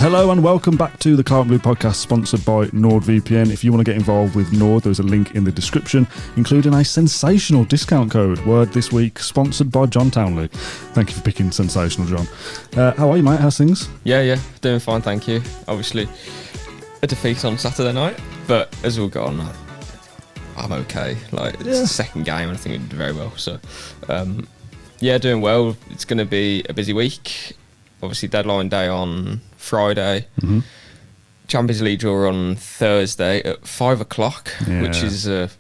Hello and welcome back to the Claret Blue podcast, sponsored by NordVPN. If you want to get involved with Nord, there's a link in the description, including a sensational discount code. Word this week, sponsored by John Townley. Thank you for picking sensational, John. How are you, mate? How's things? Yeah, doing fine, thank you. Obviously, a defeat on Saturday night, but as we'll go on, I'm okay. It's the second game, and I think we did very well. So, doing well. It's going to be a busy week. Obviously, deadline day on Friday. Mm-hmm. Champions League draw on Thursday at 5 o'clock, which is a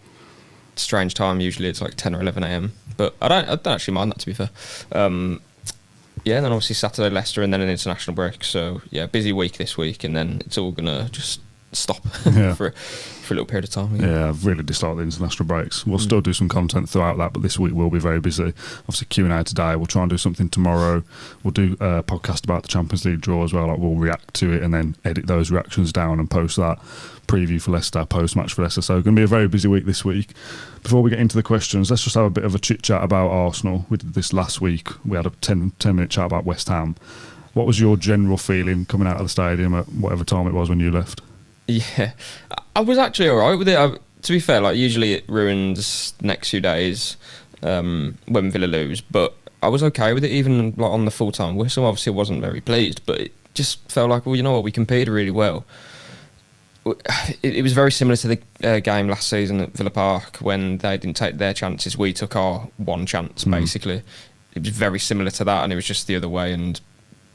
strange time. Usually it's like 10 or 11 a.m. But I don't actually mind that, to be fair. And then obviously Saturday Leicester and then an international break. So, busy week this week, and then it's all going to just stop for a little period of time. Yeah, I've really disliked the international breaks. We'll still do some content throughout that, but this week will be very busy. Obviously Q&A today. We'll try and do something tomorrow. We'll do a podcast about the Champions League draw as well. We'll react to it and then edit those reactions down and post that. Preview for Leicester, post-match for Leicester. So it's going to be a very busy week this week. Before we get into the questions, let's just have a bit of a chit-chat about Arsenal. We did this last week. We had a 10-minute chat about West Ham. What was your general feeling coming out of the stadium at whatever time it was when you left? Yeah, I was actually alright with it. To be fair, usually it ruins the next few days when Villa lose, but I was okay with it, even on the full-time whistle. Obviously I wasn't very pleased, but it just felt like, well, you know what, we competed really well. It was very similar to the game last season at Villa Park when they didn't take their chances. We took our one chance, basically. It was very similar to that, and it was just the other way. And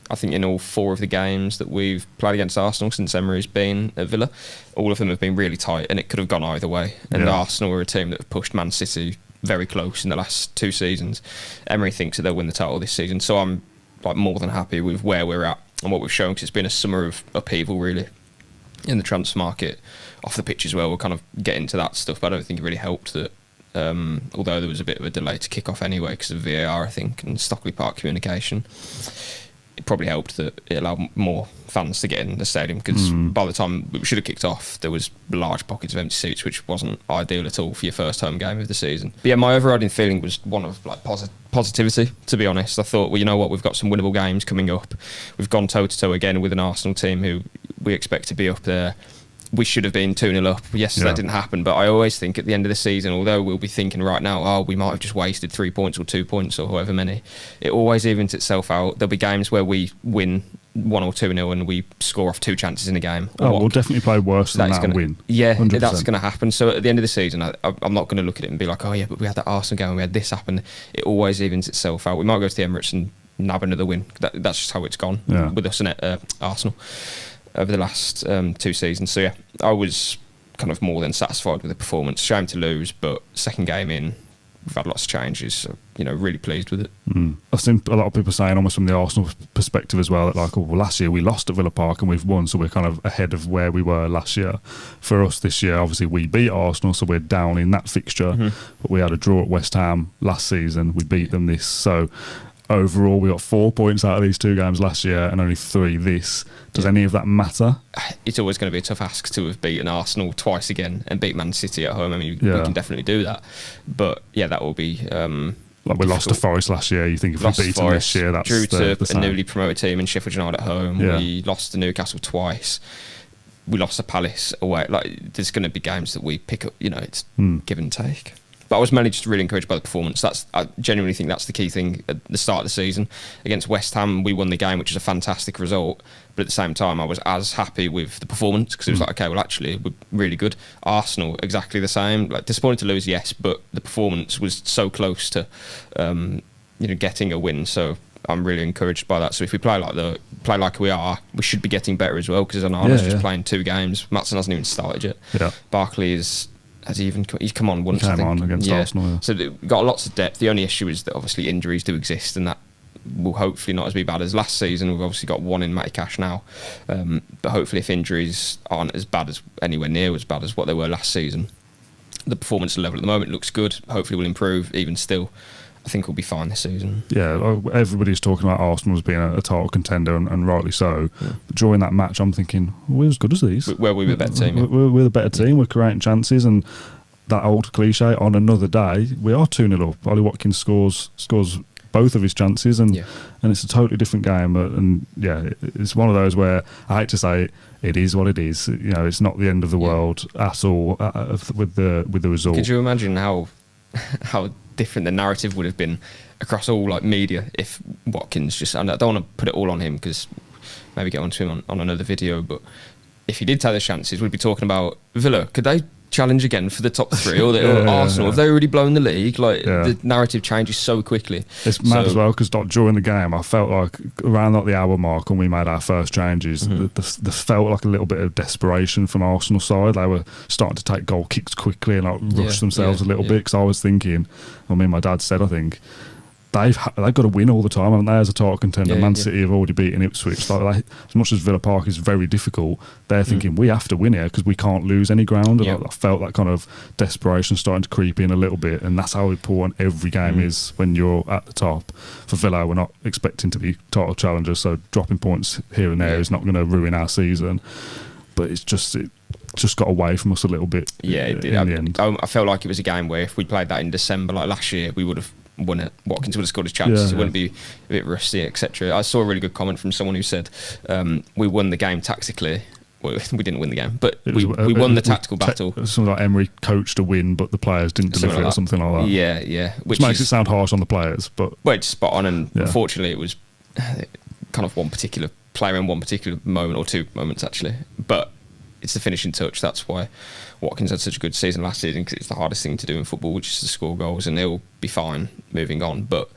I think in all 4 of the games that we've played against Arsenal since Emery's been at Villa, all of them have been really tight, and it could have gone either way. And Arsenal were a team that have pushed Man City very close in the last 2 seasons. Emery thinks that they'll win the title this season, so I'm more than happy with where we're at and what we've shown, because it's been a summer of upheaval really in the transfer market, off the pitch as well. We'll kind of get into that stuff, but I don't think it really helped that. Although there was a bit of a delay to kick off anyway because of VAR, I think, and Stockley Park communication. It probably helped that it allowed more fans to get in the stadium, because by the time we should have kicked off, there was large pockets of empty seats, which wasn't ideal at all for your first home game of the season. But yeah, my overriding feeling was one of positivity, to be honest. I thought, well, you know what, we've got some winnable games coming up. We've gone toe-to-toe again with an Arsenal team who we expect to be up there. We should have been 2-0 up. Yes, that didn't happen, but I always think at the end of the season, although we'll be thinking right now, we might have just wasted 3 points or 2 points or however many, it always evens itself out. There'll be games where we win 1 or 2-0 and we score off 2 chances in a game. We'll definitely play worse than that and win. Yeah, 100%. That's going to happen. So at the end of the season, I'm not going to look at it and be like, but we had that Arsenal game and we had this happen. It always evens itself out. We might go to the Emirates and nab another win. That's just how it's gone with us and Arsenal over the last 2 seasons. So I was kind of more than satisfied with the performance. Shame to lose, but second game in, we've had lots of changes, so really pleased with it. I've seen a lot of people saying, almost from the Arsenal perspective as well, that last year we lost at Villa Park and we've won, so we're kind of ahead of where we were last year. For us this year, obviously we beat Arsenal, so we're down in that fixture, but we had a draw at West Ham last season, we beat them this, so overall we got 4 points out of these 2 games last year and only 3 this. Does any of that matter? It's always going to be a tough ask to have beaten Arsenal twice again and beat Man City at home. I mean, we can definitely do that, but that will be we lost to Forest last year. You think if we beat them this year, that's drew to the a newly promoted team in Sheffield United at home. We lost to Newcastle twice. We lost to Palace away. There's going to be games that we pick up. It's give and take. But I was mainly just really encouraged by the performance. I genuinely think that's the key thing at the start of the season. Against West Ham, we won the game, which is a fantastic result. But at the same time, I was as happy with the performance, because it was okay, well, actually, we're really good. Arsenal, exactly the same. Disappointed to lose, yes, but the performance was so close to getting a win. So I'm really encouraged by that. So if we play like we are, we should be getting better as well, because Onana's just playing 2 games. Maatsen hasn't even started yet. Yeah. Barkley he's come on once. He came on against Arsenal. Yeah. So we've got lots of depth. The only issue is that obviously injuries do exist, and that will hopefully not be bad as last season. We've obviously got 1 in Matty Cash now, but hopefully if injuries aren't anywhere near as bad as what they were last season, the performance level at the moment looks good. Hopefully we'll improve even still. I think we'll be fine this season. Yeah, everybody's talking about Arsenal as being a title contender, and rightly so. Yeah. But during that match, I'm thinking, we're as good as these. We're the better team. We're the better team. We're creating chances, and that old cliche, on another day, we are 2-0 up. Ollie Watkins scores both of his chances, and it's a totally different game. And it's one of those where I hate to say it is what it is. It's not the end of the world at all with the result. Could you imagine how different the narrative would have been across all like media if Watkins just? And I don't want to put it all on him because maybe get onto him on another video, but if he did take the chances, we'd be talking about Villa. Could they challenge again for the top 3 or Arsenal? Have they already blown the league? The narrative changes so quickly. It's mad as well because during the game I felt like around the hour mark when we made our first changes, there felt like a little bit of desperation from Arsenal side. They were starting to take goal kicks quickly and rush themselves a little bit, because I was thinking, my dad said, I think they've got to win all the time, haven't they, as a title contender? Man City have already beaten Ipswich. As much as Villa Park is very difficult, they're thinking we have to win here because we can't lose any ground. And I felt that kind of desperation starting to creep in a little bit, and that's how important every game is when you're at the top. For Villa, we're not expecting to be title challengers, so dropping points here and there is not going to ruin our season. But it just got away from us a little bit. Yeah, it did. In the end. I felt like it was a game where if we played that in December, like last year, we would have won it. Watkins would have scored his chances. It wouldn't be a bit rusty, etc. I saw a really good comment from someone who said, we won the game tactically. Well, we didn't win the game, but we won the tactical battle. Something like Emery coached a win, but the players didn't deliver it, or something like that. Yeah. Which makes it sound harsh on the players. But it's spot on, and unfortunately it was kind of one particular player in one particular moment, or two moments actually. But it's the finishing touch. That's why Watkins had such a good season last season, because it's the hardest thing to do in football, which is to score goals, and he'll be fine moving on. But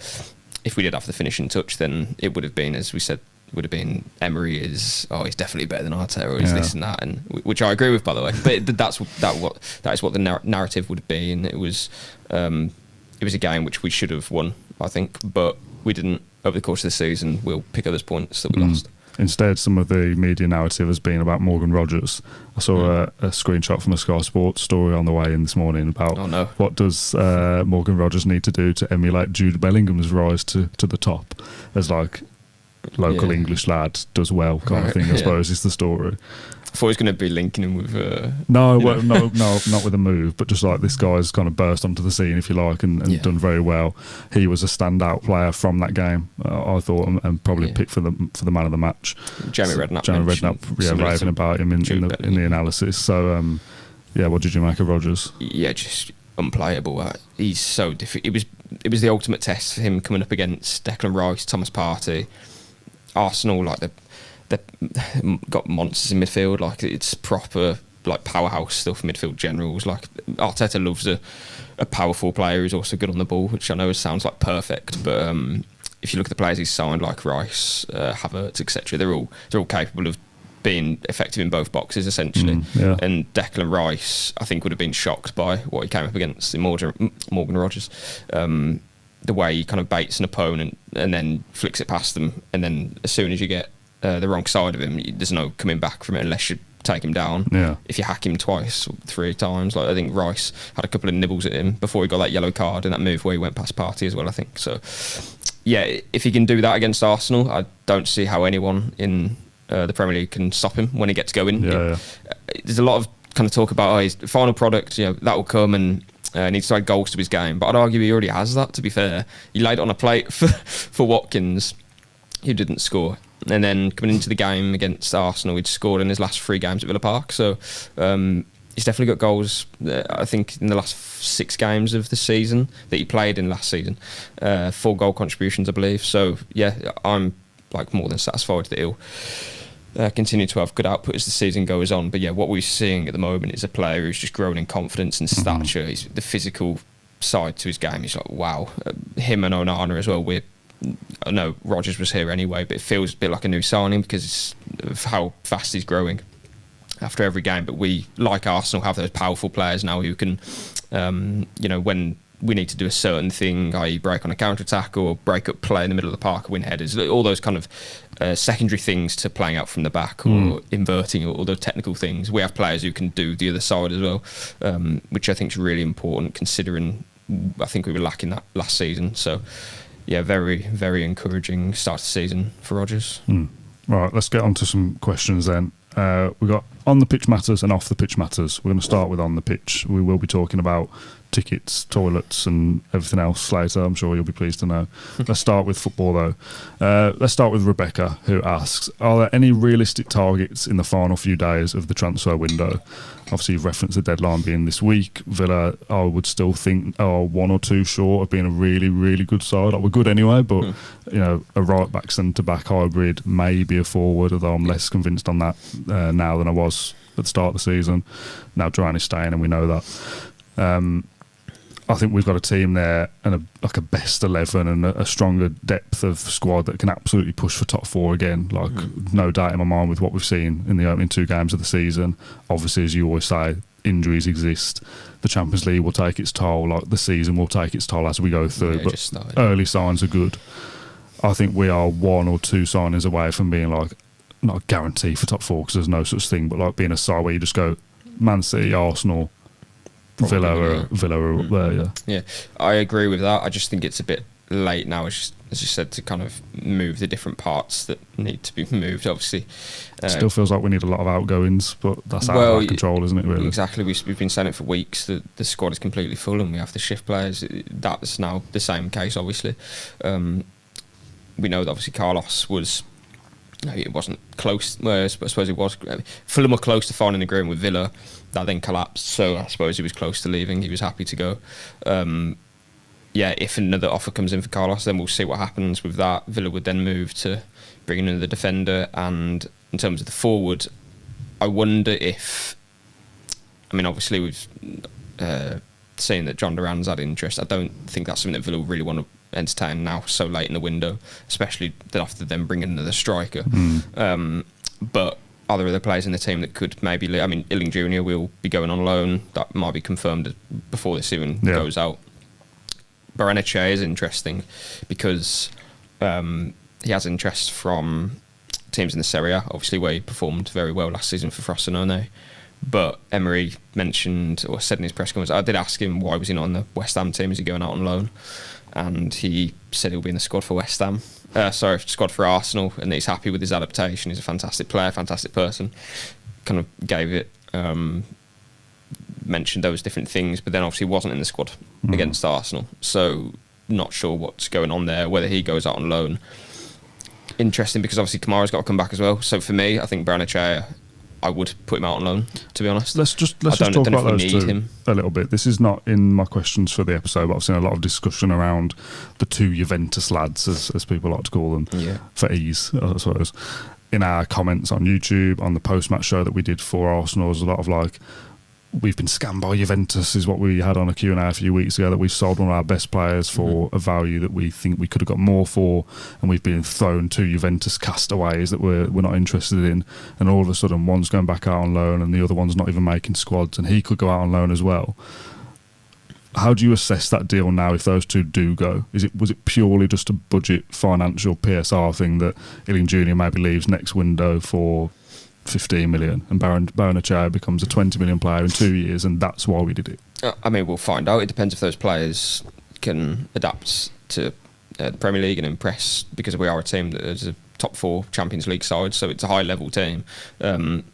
if we did have the finishing touch, then it would have been, as we said, would have been Emery he's definitely better than Arteta, or he's this and that, and which I agree with, by the way. But that is what the narrative would be, and it was a game which we should have won, I think, but we didn't. Over the course of the season, we'll pick up those points that we lost. Instead, some of the media narrative has been about Morgan Rogers. I saw a screenshot from a Sky Sports story on the way in this morning about what does Morgan Rogers need to do to emulate Jude Bellingham's rise to the top as like local English lad does well kind of thing, I suppose, is the story. I thought he was going to be linking him with... No, not with a move, but just like this guy's kind of burst onto the scene, if you like, and done very well. He was a standout player from that game, I thought, and probably picked for the man of the match. Jeremy Redknapp, raving about him in the analysis. So, what did you make of Rogers? Yeah, just unplayable. He's so difficult. It was the ultimate test for him coming up against Declan Rice, Thomas Partey, Arsenal. Like they've got monsters in midfield. Like it's proper like powerhouse stuff. Midfield generals. Like Arteta loves a powerful player who's also good on the ball, which I know sounds like perfect, but if you look at the players he's signed, like Rice, Havertz, etc., they're all capable of being effective in both boxes essentially. And Declan Rice, I think, would have been shocked by what he came up against in Morgan Rogers. The way he kind of baits an opponent and then flicks it past them, and then as soon as you get the wrong side of him, there's no coming back from it unless you take him down. If you hack him twice or 3 times, like I think Rice had a couple of nibbles at him before he got that yellow card in that move where he went past Partey as well, I think. So if he can do that against Arsenal, I don't see how anyone in the Premier League can stop him when he gets going. There's a lot of kind of talk about his final product, that will come, and needs to add goals to his game, but I'd argue he already has that, to be fair. He laid it on a plate for Watkins, who didn't score, and then coming into the game against Arsenal, he'd scored in his last 3 games at Villa Park, so he's definitely got goals, I think, in the last 6 games of the season that he played in last season, 4 goal contributions, I believe. So I'm like more than satisfied that he'll continue to have good output as the season goes on. But what we're seeing at the moment is a player who's just grown in confidence and stature. The physical side to his game is like, wow. Him and Onana as well. I know Rogers was here anyway, but it feels a bit like a new signing because of how fast he's growing after every game. But we, like Arsenal, have those powerful players now who can, when we need to do a certain thing, i.e. break on a counter-attack or break up play in the middle of the park, win headers, all those kind of secondary things to playing out from the back or inverting or the technical things. We have players who can do the other side as well, which I think is really important considering I think we were lacking that last season. So, very, very encouraging start to the season for Rogers. Right, let's get on to some questions then. We've got on the pitch matters and off the pitch matters. We're going to start with on the pitch. We will be talking about tickets, toilets and everything else later. I'm sure you'll be pleased to know. Let's start with football though. Let's start with Rebecca, who asks, are there any realistic targets in the final few days of the transfer window? Obviously you've referenced the deadline being this week. Villa, I would still think, are 1 or 2 short of being a really, really good side. Like, we're good anyway, but you know, a right back, centre back hybrid, maybe a forward, although I'm less convinced on that now than I was at the start of the season. Now Duran is staying and we know that. I think we've got a team there and a best 11 and a stronger depth of squad that can absolutely push for top 4 again. Like, no doubt in my mind with what we've seen in the opening 2 games of the season. Obviously, as you always say, injuries exist. The Champions League will take its toll. Like, the season will take its toll as we go through. But early signs are good. I think we are 1 or 2 signings away from being like, not a guarantee for top 4 because there's no such thing, but like being a side where you just go, Man City, Arsenal, Villa are up there, yeah. I agree with that. I just think it's a bit late now, as you said, to kind of move the different parts that need to be moved. Obviously, still feels like we need a lot of outgoings, but that's out of our control, isn't it? Really, exactly. We've been saying it for weeks. The squad is completely full, and we have to shift players. That's now the same case. Obviously, we know that obviously Carlos was. It wasn't close. Well, I suppose it was. Fulham were close to finding an agreement with Villa. That then collapsed. So I suppose he was close to leaving. He was happy to go. If another offer comes in for Carlos, then we'll see what happens with that. Villa would then move to bring in another defender. And in terms of the forward, I wonder if. I mean, obviously we've seen that John Duran's had interest. I don't think that's something that Villa really want to entertain now so late in the window, especially after them bringing another striker. But are there other players in the team that could maybe... I mean, Illing Jr. will be going on loan. That might be confirmed before this even goes out. Barrenechea is interesting because he has interest from teams in the Serie A, obviously, where he performed very well last season for Frosinone. But Emery mentioned, or said in his press conference, I did ask him why was he not on the West Ham team, is he going out on loan? And he said he'll be in the squad for West Ham. Squad for Arsenal, and that he's happy with his adaptation. He's a fantastic player, fantastic person. Kind of gave it, mentioned those different things, but then obviously wasn't in the squad against Arsenal. So not sure what's going on there, whether he goes out on loan. Interesting, because obviously Kamara's got to come back as well. So for me, I think Barrenechea, I would put him out on loan, to be honest. Let's just talk about those two a little bit. This is not in my questions for the episode, but I've seen a lot of discussion around the 2 Juventus lads, as people like to call them, for ease, I suppose. In our comments on YouTube, on the post-match show that we did for Arsenal, there's a lot of like, we've been scammed by Juventus, is what we had on a Q&A a few weeks ago, that we've sold one of our best players for a value that we think we could have got more for, and we've been thrown 2 Juventus castaways that we're not interested in, and all of a sudden one's going back out on loan and the other one's not even making squads, and he could go out on loan as well. How do you assess that deal now if those 2 do go? Was it purely just a budget financial PSR thing that Illing Jr. maybe leaves next window for 15 million and Barrenechea becomes a 20 million player in 2 years, and that's why we did it? I mean, we'll find out. It depends if those players can adapt to the Premier League and impress, because we are a team that is a top 4 Champions League side, so it's a high level team.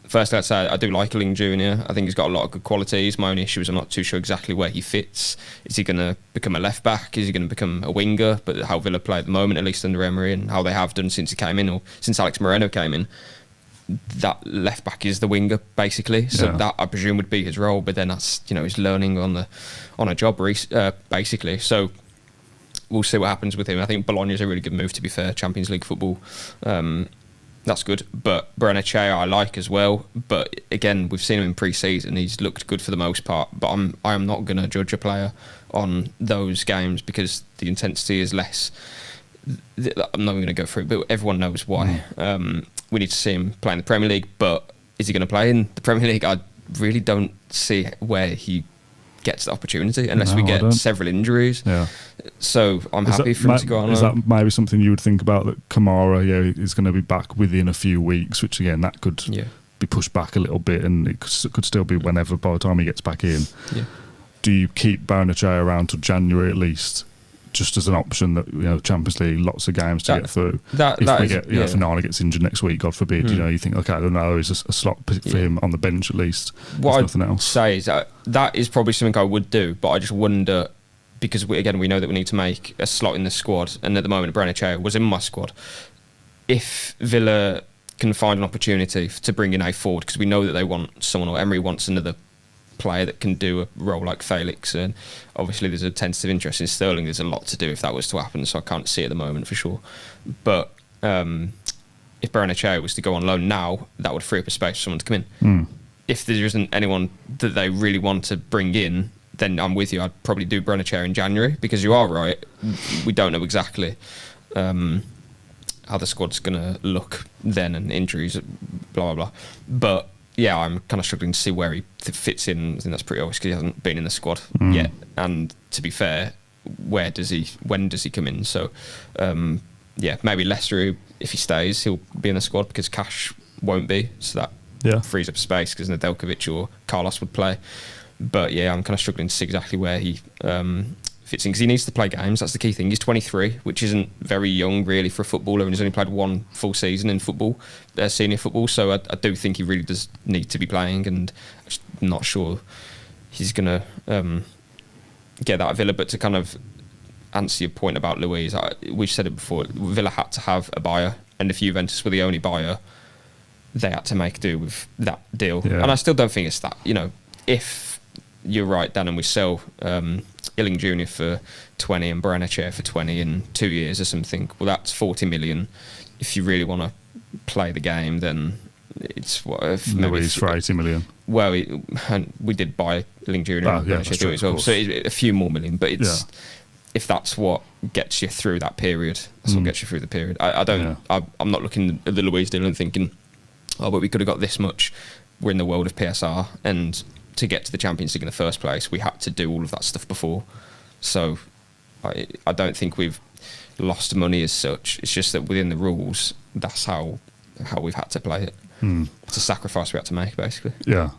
Firstly, I'd say I do like Illing Jr. I think he's got a lot of good qualities. My only issue is I'm not too sure exactly where he fits. Is he going to become a left back? Is he going to become a winger? But how Villa play at the moment, at least under Emery, and how they have done since he came in, or since Alex Moreno came in, that left back is the winger basically, so that I presume would be his role. But then that's, he's learning on a job basically. So we'll see what happens with him. I think Bologna's a really good move, to be fair. Champions League football, that's good. But Barrenechea I like as well. But again, we've seen him in pre-season. He's looked good for the most part. But I am not going to judge a player on those games because the intensity is less. I'm not even going to go through it, but everyone knows why. We need to see him play in the Premier League, but is he going to play in the Premier League? I really don't see where he gets the opportunity unless we get several injuries. So I'm happy for him to go on. Is that maybe something you would think about, that Kamara is going to be back within a few weeks, which again, that could be pushed back a little bit, and it could still be whenever by the time he gets back in. Do you keep Barrenechea around till January at least, just as an option that, you know, Champions League, lots of games to get through. If Finale gets injured next week, God forbid, you know, you think, okay, I don't know, there is a slot for him on the bench at least. What nothing else. Say is that is probably something I would do, but I just wonder, because we know that we need to make a slot in the squad, and at the moment Branachea was in my squad. If Villa can find an opportunity to bring in a forward, because we know that they want someone, or Emery wants another player that can do a role like Felix, and obviously there's a tentative interest in Sterling. There's a lot to do if that was to happen, so I can't see it at the moment for sure. But if Branachea was to go on loan now, that would free up a space for someone to come in. If there isn't anyone that they really want to bring in, then I'm with you. I'd probably do Branachea in January, because you are right, we don't know exactly how the squad's going to look then, and injuries, blah, blah, blah. But yeah, I'm kind of struggling to see where he fits in. I think that's pretty obvious because he hasn't been in the squad yet. And to be fair, when does he come in? So, yeah, maybe Leicester, if he stays, he'll be in the squad because Cash won't be. So that frees up space because Nedeljkovic or Carlos would play. But yeah, I'm kind of struggling to see exactly where he fits in, because he needs to play games. That's the key thing. He's 23, which isn't very young really for a footballer, and he's only played one full season in football, senior football. So I do think he really does need to be playing, and I'm not sure he's going to get that at Villa. But to kind of answer your point about Luiz, we've said it before, Villa had to have a buyer, and if Juventus were the only buyer, they had to make do with that deal. Yeah. And I still don't think it's that, you know, if you're right, Dan, and we sell Illing Jr. for 20 and Branachea for 20 in 2 years or something, well, that's 40 million. If you really want to play the game, then it's what if Luiz for 80 million. Well, we did buy Illing Jr. and Branachea as well, so a few more million. But it's if that's what gets you through that period, that's what gets you through the period. I'm not looking at the Luiz deal and thinking, oh, but we could have got this much. We're in the world of PSR, and to get to the Champions League in the first place, we had to do all of that stuff before. So I don't think we've lost money as such. It's just that within the rules, that's how we've had to play it. It's a sacrifice we had to make, basically. Yeah.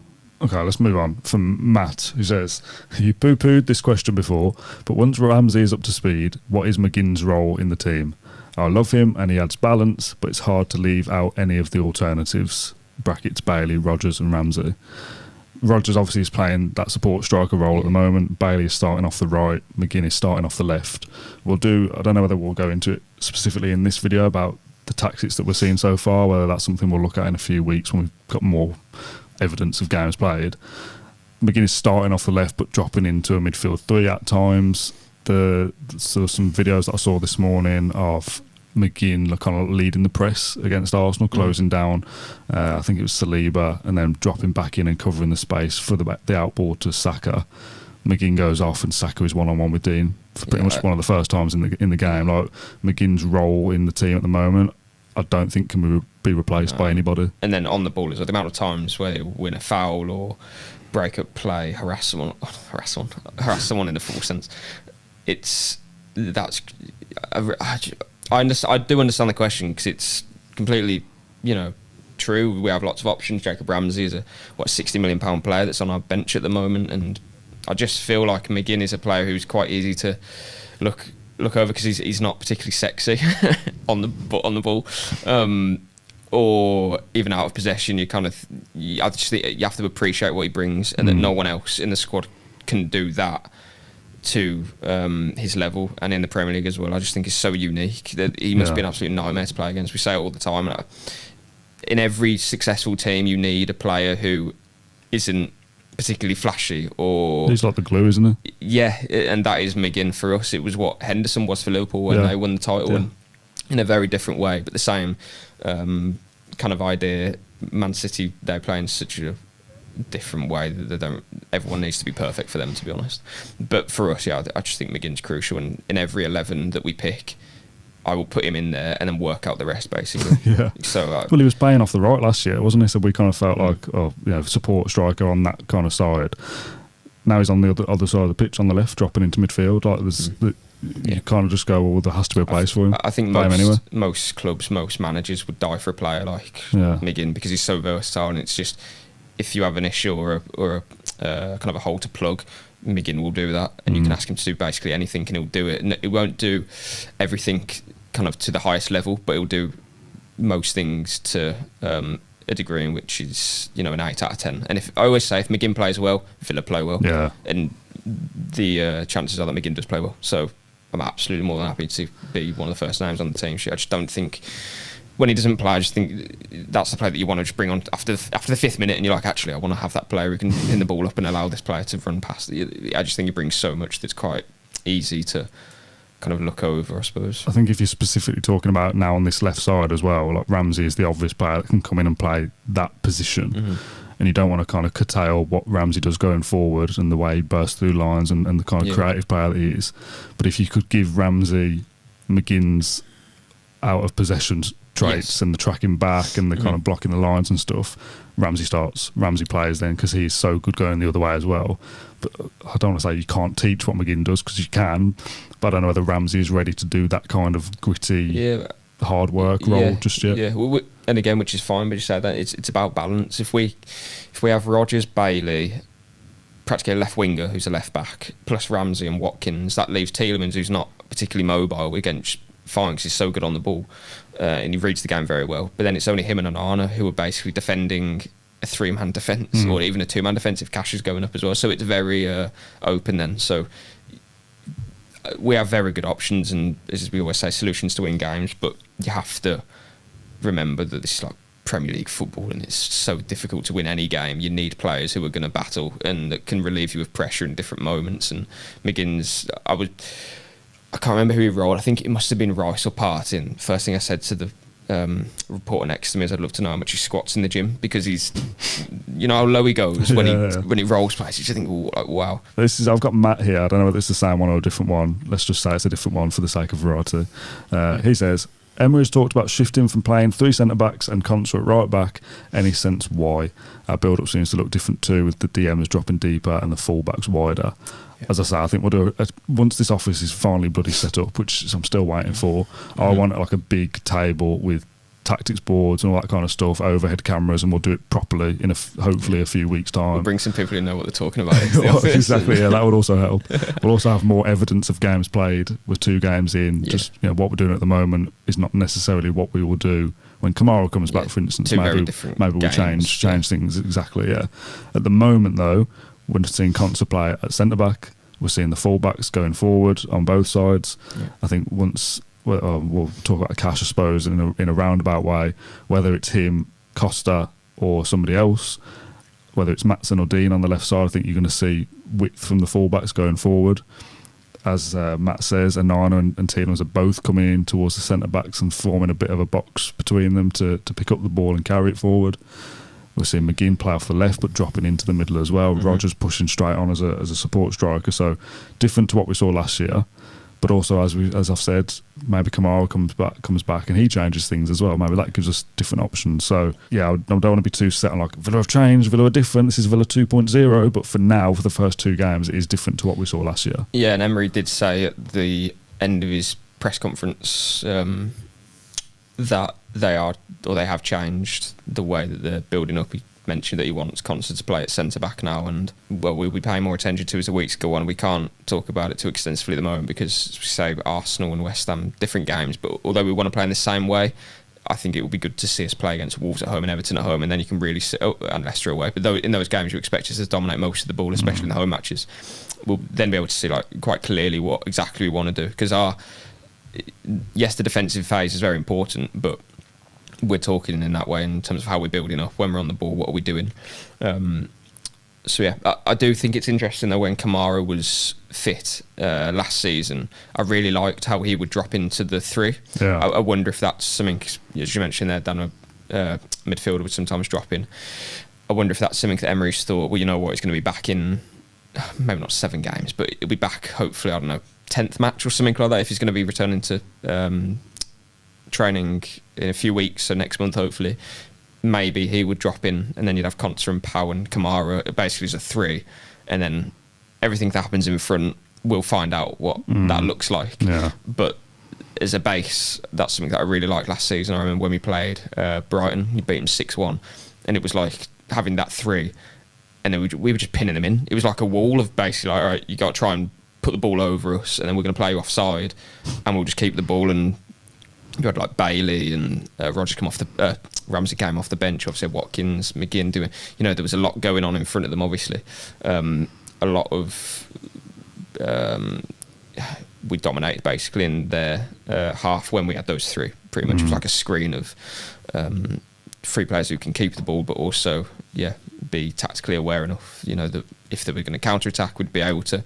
Okay, let's move on. From Matt, who says, you poo-pooed this question before, but once Ramsey is up to speed, what is McGinn's role in the team? I love him and he adds balance, but it's hard to leave out any of the alternatives, brackets Bailey, Rodgers and Ramsey. Rodgers obviously is playing that support striker role at the moment. Bailey is starting off the right. McGinn is starting off the left. I don't know whether we'll go into it specifically in this video about the tactics that we're seeing so far, whether that's something we'll look at in a few weeks when we've got more evidence of games played. McGinn is starting off the left but dropping into a midfield three at times. So some videos that I saw this morning of McGinn kind of leading the press against Arsenal, closing down, I think it was Saliba, and then dropping back in and covering the space for the outball to Saka. McGinn goes off and Saka is one-on-one with Dean for pretty much one of the first times in the game. Like, McGinn's role in the team at the moment, I don't think can be replaced by anybody. And then on the ball is the amount of times where they win a foul or break up play, harass someone in the full sense. I do understand the question, because it's completely, true. We have lots of options. Jacob Ramsey is a £60 million player that's on our bench at the moment, and I just feel like McGinn is a player who's quite easy to look over, because he's not particularly sexy on the ball, or even out of possession. I just think you have to appreciate what he brings, and that no one else in the squad can do that to his level, and in the Premier League as well. I just think he's so unique that he must be an absolute nightmare to play against. We say it all the time. In every successful team, you need a player who isn't particularly flashy, or he's like the glue, isn't he? Yeah, and that is McGinn for us. It was what Henderson was for Liverpool when they won the title, and in a very different way, but the same kind of idea. Man City, they play in such a different way that everyone needs to be perfect for them, to be honest. But for us, I just think McGinn's crucial, and in every 11 that we pick, I will put him in there and then work out the rest, basically. So well, he was playing off the right last year, wasn't he? So we kind of felt like support striker on that kind of side. Now he's on the other side of the pitch, on the left, dropping into midfield. Like you kind of just go, well, there has to be a place for him. I think most clubs, most managers would die for a player like McGinn, because he's so versatile, and it's just, if you have an issue or a kind of a hole to plug, McGinn will do that, and you can ask him to do basically anything and he'll do it. And it won't do everything kind of to the highest level, but he'll do most things to a degree in which is, you know, an 8 out of 10. And if I always say, if McGinn plays well, Villa play well. Yeah. And the chances are that McGinn does play well. So I'm absolutely more than happy to be one of the first names on the team sheet. I just don't think, when he doesn't play, I just think that's the player that you want to just bring on after the 5th minute, and you're like, actually, I want to have that player who can pin the ball up and allow this player to run past. I just think he brings so much that's quite easy to kind of look over, I suppose. I think if you're specifically talking about now on this left side as well, like Ramsey is the obvious player that can come in and play that position. And you don't want to kind of curtail what Ramsey does going forward and the way he bursts through lines and the kind of creative player that he is. But if you could give Ramsey McGinn's out of possession traits and the tracking back and the kind of blocking the lines and stuff, Ramsey plays then, because he's so good going the other way as well. But I don't want to say you can't teach what McGinn does, because you can, but I don't know whether Ramsey is ready to do that kind of gritty hard work role just yet. Yeah, and again, which is fine, but you said that it's about balance. If we have Rodgers, Bailey, practically a left winger who's a left back, plus Ramsey and Watkins, that leaves Tielemans, who's not particularly mobile, against fine because he's so good on the ball, and he reads the game very well. But then it's only him and Onana who are basically defending a 3-man defence, or even a 2-man defence if Cash is going up as well. So it's very open then. So we have very good options, and as we always say, solutions to win games. But you have to remember that this is like Premier League football, and it's so difficult to win any game. You need players who are going to battle and that can relieve you of pressure in different moments. And McGinn's, I can't remember who he rolled. I think it must have been Rice or Partin. First thing I said to the reporter next to me is, I'd love to know how much he squats in the gym, because he's, you know how low he goes when he rolls places. You think, like, wow. I've got Matt here. I don't know whether it's the same one or a different one. Let's just say it's a different one for the sake of variety. He says, Emery has talked about shifting from playing 3 centre-backs and Conser at right-back. Any sense why? Our build-up seems to look different too, with the DMs dropping deeper and the full-backs wider. As I say, I think we'll do once this office is finally bloody set up, which I'm still waiting for. I want like a big table with tactics boards and all that kind of stuff, overhead cameras, and we'll do it properly in hopefully a few weeks' time. We'll bring some people who know what they're talking about into the office. Exactly, yeah, that would also help. We'll also have more evidence of games played with 2 games in. Just, you know, what we're doing at the moment is not necessarily what we will do when Kamara comes back, for instance. Maybe we'll change things. Exactly, yeah. At the moment, though, we're seeing Conser play at centre-back. We're seeing the full-backs going forward on both sides. I think once... we'll talk about Cash, I suppose, in a roundabout way, whether it's him, Costa, or somebody else, whether it's Maatsen or Dean on the left side. I think you're going to see width from the fullbacks going forward. As Matt says, Onana and Tielemans are both coming in towards the centre-backs and forming a bit of a box between them to pick up the ball and carry it forward. We're seeing McGinn play off the left but dropping into the middle as well. Rodgers pushing straight on as a support striker. So different to what we saw last year. But also, as I've said, maybe Kamara comes back and he changes things as well. Maybe that gives us different options. So, yeah, I don't want to be too set on like, Villa have changed, Villa are different, this is Villa 2.0. But for now, for the first 2 games, it is different to what we saw last year. Yeah, and Emery did say at the end of his press conference that they have changed the way that they're building up. He mentioned that he wants Conser to play at centre-back now, and we'll be paying more attention to as the weeks go on. We can't talk about it too extensively at the moment because, as we say, Arsenal and West Ham, different games, but although we want to play in the same way, I think it would be good to see us play against Wolves at home and Everton at home, and then you can really and Leicester away. But in those games, you expect us to dominate most of the ball, especially in the home matches. We'll then be able to see like quite clearly what exactly we want to do, because the defensive phase is very important, but we're talking in that way in terms of how we're building up. When we're on the ball, what are we doing? So yeah, I do think it's interesting though, when Kamara was fit last season, I really liked how he would drop into the 3. Yeah. I wonder if that's something, as you mentioned there, Dan, midfielder would sometimes drop in. I wonder if that's something that Emery's thought, well, you know what, he's going to be back in, maybe not 7 games, but he'll be back hopefully, I don't know, 10th match or something like that, if he's going to be returning to training in a few weeks, so next month hopefully, maybe he would drop in, and then you'd have Conser and Pau and Kamara basically as a 3, and then everything that happens in front, we'll find out what that looks like. Yeah. But as a base, that's something that I really liked last season. I remember when we played Brighton, we beat them 6-1, and it was like having that 3, and then we were just pinning them in. It was like a wall of basically like, all right, you got to try and put the ball over us, and then we're going to play you offside, and we'll just keep the ball. And you had like Bailey and Ramsey came off the bench. Obviously, Watkins, McGinn doing. There was a lot going on in front of them. Obviously, a lot of we dominated basically in their half when we had those three. Pretty much, it was like a screen of three players who can keep the ball, but also be tactically aware enough. That if they were going to counter attack, we'd be able to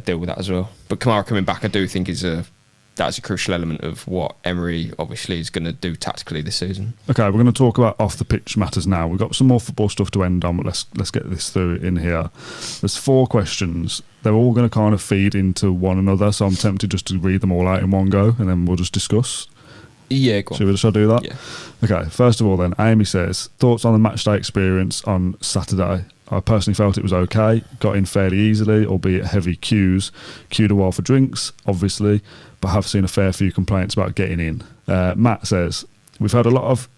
deal with that as well. But Kamara coming back, I do think that's a crucial element of what Emery obviously is going to do tactically this season. Okay, we're going to talk about off the pitch matters now. We've got some more football stuff to end on, but let's get this through in here. There's 4 questions. They're all going to kind of feed into one another, so I'm tempted just to read them all out in one go, and then we'll just discuss. Yeah, go on. Shall I do that? Yeah. Okay, first of all then, Amy says, thoughts on the matchday experience on Saturday? I personally felt it was okay, got in fairly easily, albeit heavy queues. Queued a while for drinks, obviously, but have seen a fair few complaints about getting in. Matt says, we've heard a lot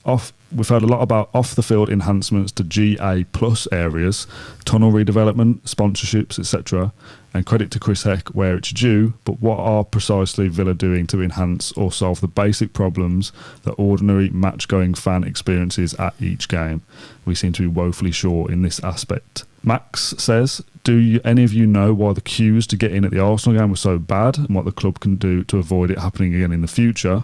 about off-the-field enhancements to GA plus areas, tunnel redevelopment, sponsorships, etc. And credit to Chris Heck where it's due, but what are precisely Villa doing to enhance or solve the basic problems that ordinary match-going fan experiences at each game? We seem to be woefully short in this aspect. Max says, any of you know why the queues to get in at the Arsenal game were so bad and what the club can do to avoid it happening again in the future?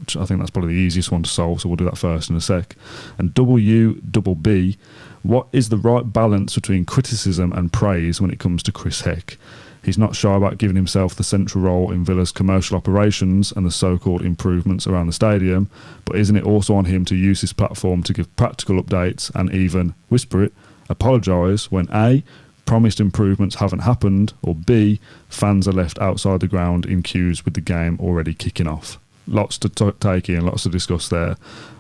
Which I think that's probably the easiest one to solve, so we'll do that first in a sec. And WB, what is the right balance between criticism and praise when it comes to Chris Heck? He's not shy about giving himself the central role in Villa's commercial operations and the so-called improvements around the stadium, but isn't it also on him to use his platform to give practical updates and even, whisper it, apologise when A, promised improvements haven't happened, or B, fans are left outside the ground in queues with the game already kicking off? Lots to take in, lots to discuss there.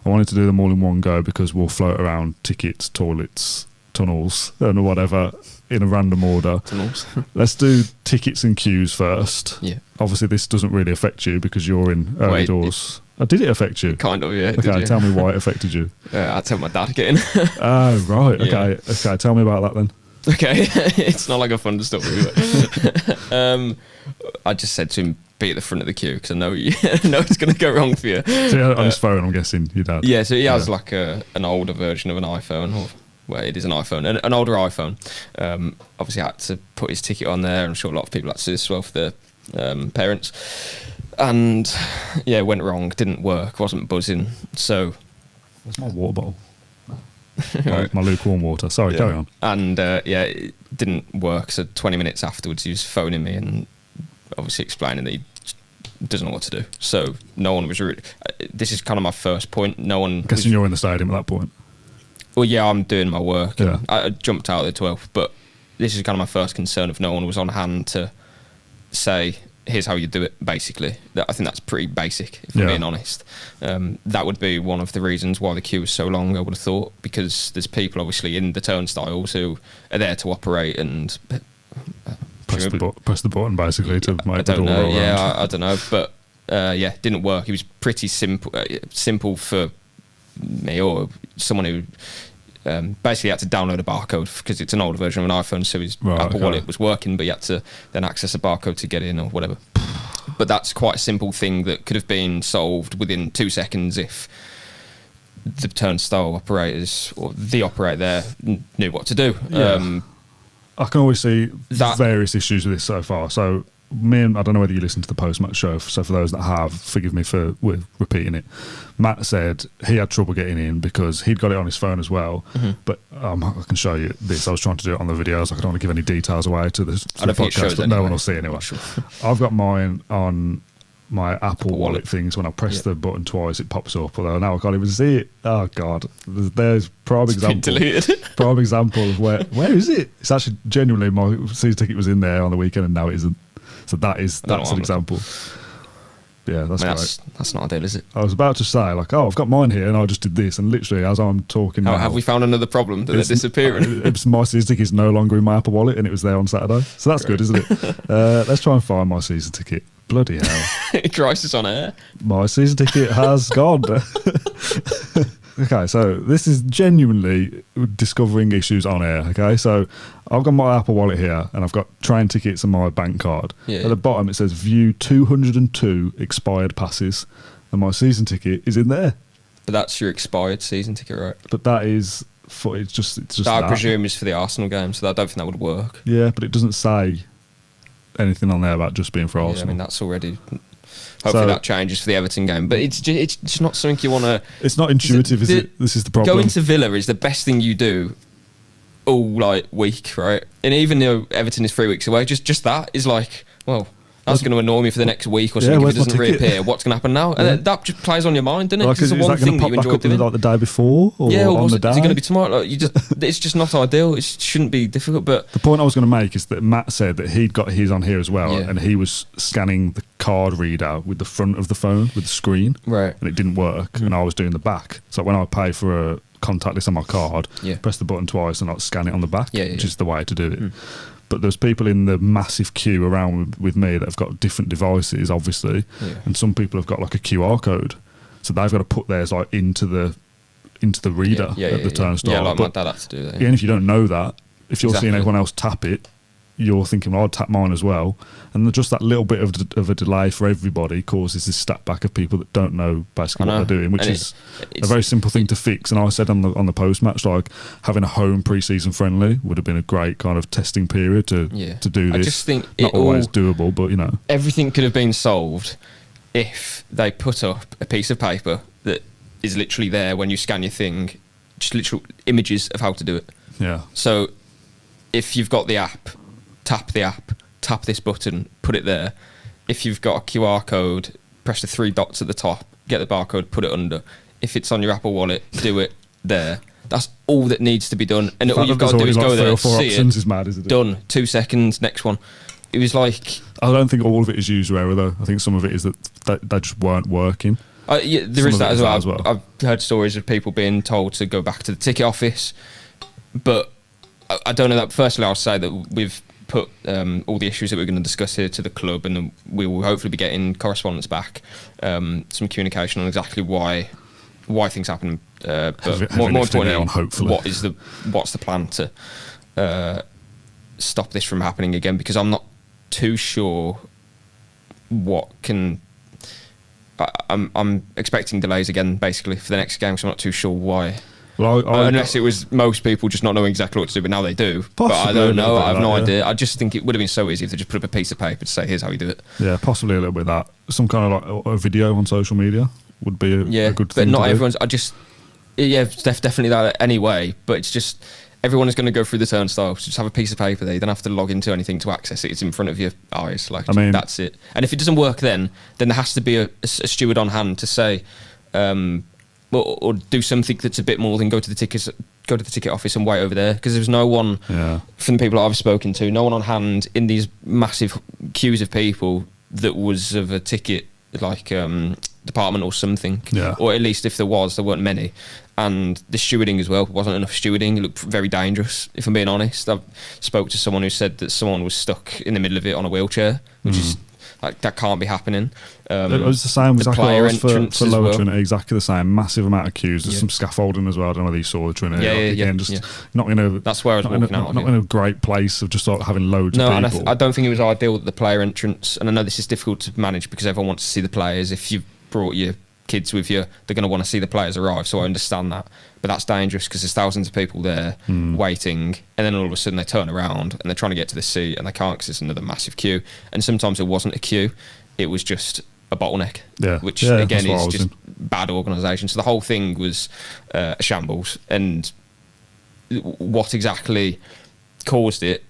I wanted to do them all in one go because we'll float around tickets, toilets, tunnels, and whatever in a random order. Tunnels. Let's do tickets and queues first. Yeah. Obviously, this doesn't really affect you because you're in early doors. Did it affect you? Kind of, yeah. Okay, tell me why it affected you. I told my dad to get in. Oh, right. Yeah. Okay, tell me about that then. Okay, it's not like a fun story. But, I just said to him, be at the front of the queue because I know it's going to go wrong for you. So on his phone, I'm guessing, your dad. Yeah, so he has like an older version of an iPhone, or well, it is an iPhone, an older iPhone. Obviously, I had to put his ticket on there. I'm sure a lot of people had to do this as well for their parents. And yeah, it went wrong, didn't work, wasn't buzzing. So, where's my water bottle? my lukewarm water. Sorry, carry on. And it didn't work. So 20 minutes afterwards, he was phoning me and obviously explaining that he doesn't know what to do. So no one was really. This is kind of my first point. No one. Guessing you're in the stadium at that point. Well, yeah, I'm doing my work. Yeah. I jumped out at the 12th, but this is kind of my first concern if no one was on hand to say, here's how you do it, basically. I think that's pretty basic, if I'm being honest. That would be one of the reasons why the queue is so long, I would have thought, because there's people, obviously, in the turnstiles who are there to operate and... Press the button, basically, to make the door roll around. Yeah, I don't know. But, didn't work. It was pretty simple for me or someone who... basically had to download a barcode because it's an older version of an iPhone, so his Apple Wallet was working, but he had to then access a barcode to get in or whatever. But that's quite a simple thing that could have been solved within 2 seconds if the turnstile operators or the operator there knew what to do. Yeah. I can always see various issues with this so far. So I don't know whether you listened to the post-match show, so for those that have, forgive me for repeating it. Matt said he had trouble getting in because he'd got it on his phone as well. Mm-hmm. But I can show you this. I was trying to do it on the videos. I don't want to give any details away to the podcast, but no one will see anyway. Sure. I've got mine on my Apple Wallet things. When I press the button twice, it pops up. Although now I can't even see it. Oh God! There's prime example. Prime example of where is it? It's actually genuinely my season ticket was in there on the weekend, and now it isn't. So that's an example. Yeah, that's great. That's not ideal, is it? I was about to say, I've got mine here, and I just did this, and literally as I'm talking now, have we found another problem that they're disappearing? My season ticket is no longer in my Apple Wallet, and it was there on Saturday. So that's good, isn't it? Let's try and find my season ticket. Bloody hell. Crisis on air. My season ticket has gone. Okay, so this is genuinely discovering issues on air. Okay, so I've got my Apple Wallet here, and I've got train tickets and my bank card. Yeah. At the bottom, it says view 202 expired passes, and my season ticket is in there. But that's your expired season ticket, right? But that is for it's just That I presume is for the Arsenal game, so I don't think that would work. Yeah, but it doesn't say anything on there about just being for Arsenal. Yeah, I mean that's already. Hopefully that changes for the Everton game, but it's just not something you want to. It's not intuitive, is it? This is the problem. Going to Villa is the best thing you do all like week, right? And even though Everton is 3 weeks away, just that is like, well, that's going to annoy me for the next week or something if it doesn't reappear. What's going to happen now? And that just plays on your mind, doesn't it? Like, it's the one thing that you enjoy doing. Like the day before, or on the day? Is it going to be tomorrow? Like, it's just not ideal. It shouldn't be difficult. But the point I was going to make is that Matt said that he'd got his on here as well, Yeah. and he was scanning the card reader with the front of the phone with the screen, right, and it didn't work. And I was doing the back. So when I pay for a contactless on my card, press the button twice and I'll scan it on the back, which is the way to do it. But there's people in the massive queue around with me that have got different devices, obviously, and some people have got like a QR code, so they've got to put theirs like into the reader at the turnstile. Yeah, like my dad had to do that. Again, if you don't know that, if you're seeing everyone else tap it, you're thinking, well, I'd tap mine as well. And just that little bit of a delay for everybody causes this stat back of people that don't know basically what they're doing, which is a very simple thing to fix. And I said on the post-match, like, having a home pre-season friendly would have been a great kind of testing period to do this. I just think not always doable, but, you know. Everything could have been solved if they put up a piece of paper that is literally there when you scan your thing, just literal images of how to do it. Yeah. So if you've got the app, tap the app, tap this button, put it there. If you've got a QR code, press the 3 dots at the top, get the barcode, put it under. If it's on your Apple Wallet, do it there. That's all that needs to be done. And all you've got to do is go there, see it, is mad, isn't it? Done. 2 seconds, next one. It was like... I don't think all of it is user error, though. I think some of it is that they just weren't working. There is that as well. I've heard stories of people being told to go back to the ticket office, but I don't know that. Firstly, I'll say that we've put all the issues that we're going to discuss here to the club, and we will hopefully be getting correspondence back, some communication on exactly why things happen. But more importantly, what's the plan to stop this from happening again? Because I'm not too sure what can. I'm expecting delays again, basically, for the next game. So I'm not too sure why. Well, unless it was most people just not knowing exactly what to do, but now they do. But I don't know. I have no idea. I just think it would have been so easy if they just put up a piece of paper to say, "Here's how you do it." Yeah, possibly a little bit of that. Some kind of like a video on social media would be a good thing. But not to everyone's. Definitely that anyway. But it's just everyone is going to go through the turnstile. So just have a piece of paper there. You don't have to log into anything to access it. It's in front of your eyes. Like, I mean, that's it. And if it doesn't work, then there has to be a steward on hand to say. Or do something that's a bit more than go to the ticket office and wait over there, because there's no one from the people I've spoken to, no one on hand in these massive queues of people that was of a ticket department or something, or at least if there was, there weren't many. And the stewarding as well, wasn't enough stewarding. It looked very dangerous, if I'm being honest. I spoke to someone who said that someone was stuck in the middle of it on a wheelchair, which is like, that can't be happening. It was the same with for Lower Trinity, exactly the same. Massive amount of queues. There's some scaffolding as well. I don't know whether you saw the Trinity. Not in a. That's where I was walking out. Not in a great place of just having loads of people. And I don't think it was ideal that the player entrance. And I know this is difficult to manage because everyone wants to see the players. If you've brought your kids with you, they're going to want to see the players arrive. So I understand that, but that's dangerous because there's thousands of people there waiting, and then all of a sudden they turn around and they're trying to get to the seat and they can't because it's another massive queue. And sometimes it wasn't a queue; it was just a bottleneck, which again is just bad organisation. So the whole thing was a shambles, and what exactly caused it,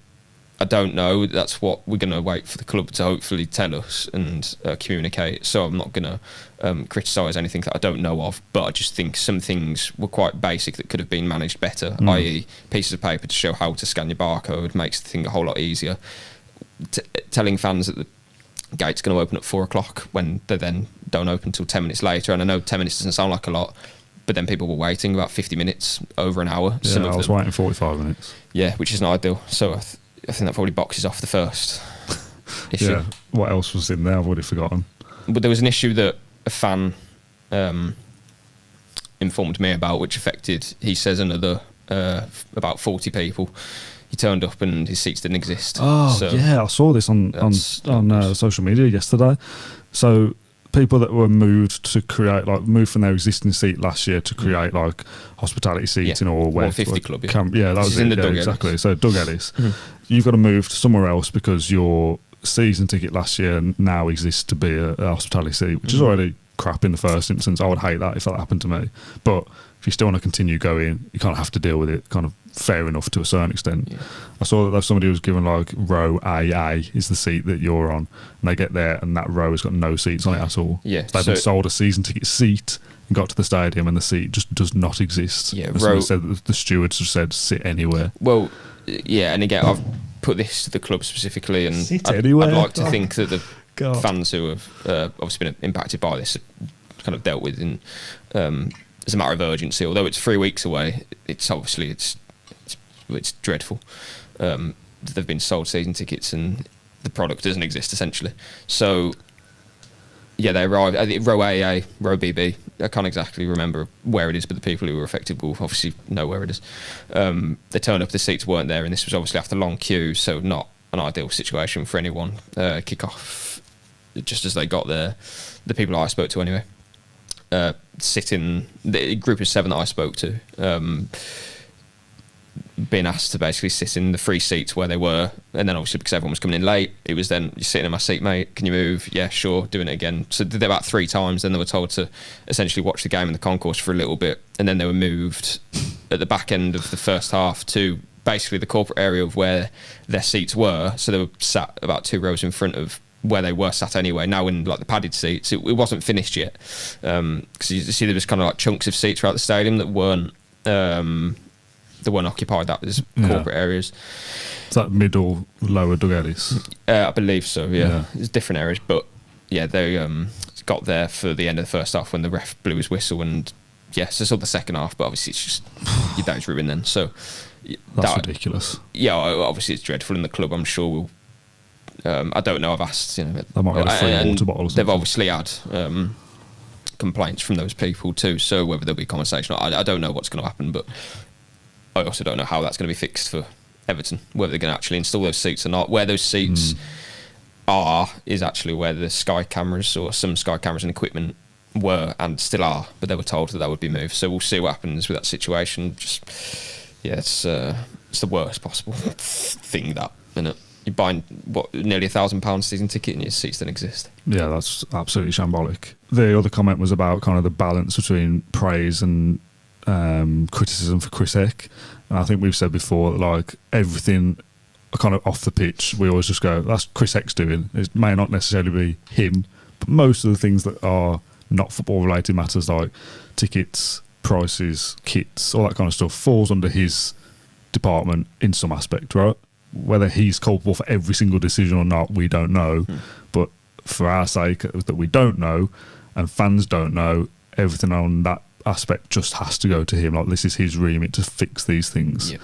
I don't know. That's what we're going to wait for the club to hopefully tell us and communicate. So I'm not going to criticise anything that I don't know of, but I just think some things were quite basic that could have been managed better, i.e. pieces of paper to show how to scan your barcode makes the thing a whole lot easier. Telling fans that the gate's going to open at 4 o'clock when they then don't open until 10 minutes later, and I know 10 minutes doesn't sound like a lot, but then people were waiting about 50 minutes, over an hour. Yeah, I was waiting 45 minutes. Yeah, which isn't ideal. So I think that probably boxes off the first issue. Yeah. What else was in there? I've already forgotten. But there was an issue that a fan in informed me about, which affected, he says, another about 40 people. He turned up and his seats didn't exist. Oh, so yeah, I saw this on social media yesterday. So people that were moved from their existing seat last year to create like hospitality seating or 150 club. That was it. Exactly. Ellis. So Doug Ellis, you've got to move to somewhere else because your season ticket last year now exists to be a hospitality seat, which is already crap in the first instance. I would hate that if that happened to me. But if you still want to continue going, you kind of have to deal with it. Kind of fair enough to a certain extent. Yeah. I saw that somebody was given like row AA is the seat that you're on, and they get there and that row has got no seats on it at all. Yeah, they've been sold a season ticket seat and got to the stadium and the seat just does not exist. Yeah, said that the stewards have said sit anywhere. Well, yeah, and again I've put this to the club specifically, and I'd like to think that the fans who have obviously been impacted by this have kind of dealt with in as a matter of urgency. Although it's 3 weeks away, it's obviously it's dreadful. They've been sold season tickets and the product doesn't exist essentially. So yeah, they arrived at row AA, row BB. I can't exactly remember where it is, but the people who were affected will obviously know where it is. They turned up, the seats weren't there, and this was obviously after a long queue, so not an ideal situation for anyone. Kick off just as they got there. The people I spoke to anyway, sitting, the group of 7 that I spoke to, being asked to basically sit in the free seats where they were, and then obviously because everyone was coming in late, it was then, you're sitting in my seat, mate, can you move? Yeah, sure, doing it again. So did it about 3 times, then they were told to essentially watch the game in the concourse for a little bit, and then they were moved at the back end of the first half to basically the corporate area of where their seats were. So they were sat about 2 rows in front of where they were sat anyway, now in like the padded seats. It wasn't finished yet, because you see there was kind of like chunks of seats throughout the stadium that weren't occupied. That was corporate areas. Is that middle, lower Doug Ellis? I believe so, yeah. It's different areas, but yeah, they got there for the end of the first half when the ref blew his whistle, and so saw the second half, but obviously it's just your day's ruined then. So that's ridiculous. Yeah, obviously it's dreadful, and the club, I'm sure, will. I don't know. I've asked. They might have a free water bottle or something. They've obviously had complaints from those people too. So whether there'll be conversation, I don't know what's going to happen. But I also don't know how that's going to be fixed for Everton. Whether they're going to actually install those seats or not. Where those seats are is actually where the Sky cameras or some Sky cameras and equipment were and still are. But they were told that would be moved. So we'll see what happens with that situation. It's the worst possible thing, that, isn't it? You're buying nearly £1,000 season ticket and your seats don't exist. Yeah, that's absolutely shambolic. The other comment was about kind of the balance between praise and criticism for Chris Eck, and I think we've said before that like everything kind of off the pitch, we always just go, that's Chris Eck's doing. It may not necessarily be him, but most of the things that are not football related matters like tickets, prices, kits, all that kind of stuff falls under his department in some aspect, right? Whether he's culpable for every single decision or not, we don't know. But for our sake, that we don't know, and fans don't know, everything on that aspect just has to go to him. Like, this is his remit to fix these things. Yeah.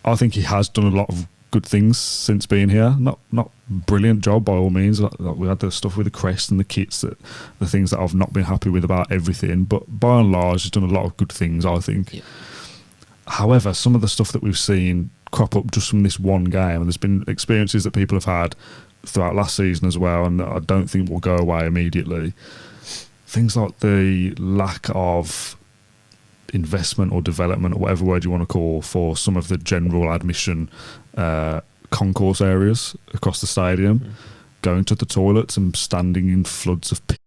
I think he has done a lot of good things since being here. Not brilliant job by all means. Like we had the stuff with the crest and the kits, the things that I've not been happy with about everything. But by and large, he's done a lot of good things, I think. Yeah. However, some of the stuff that we've seen crop up just from this one game, and there's been experiences that people have had throughout last season as well, and I don't think will go away immediately. Things like the lack of investment or development, or whatever word you want to call, for some of the general admission concourse areas across the stadium, going to the toilets and standing in floods of piss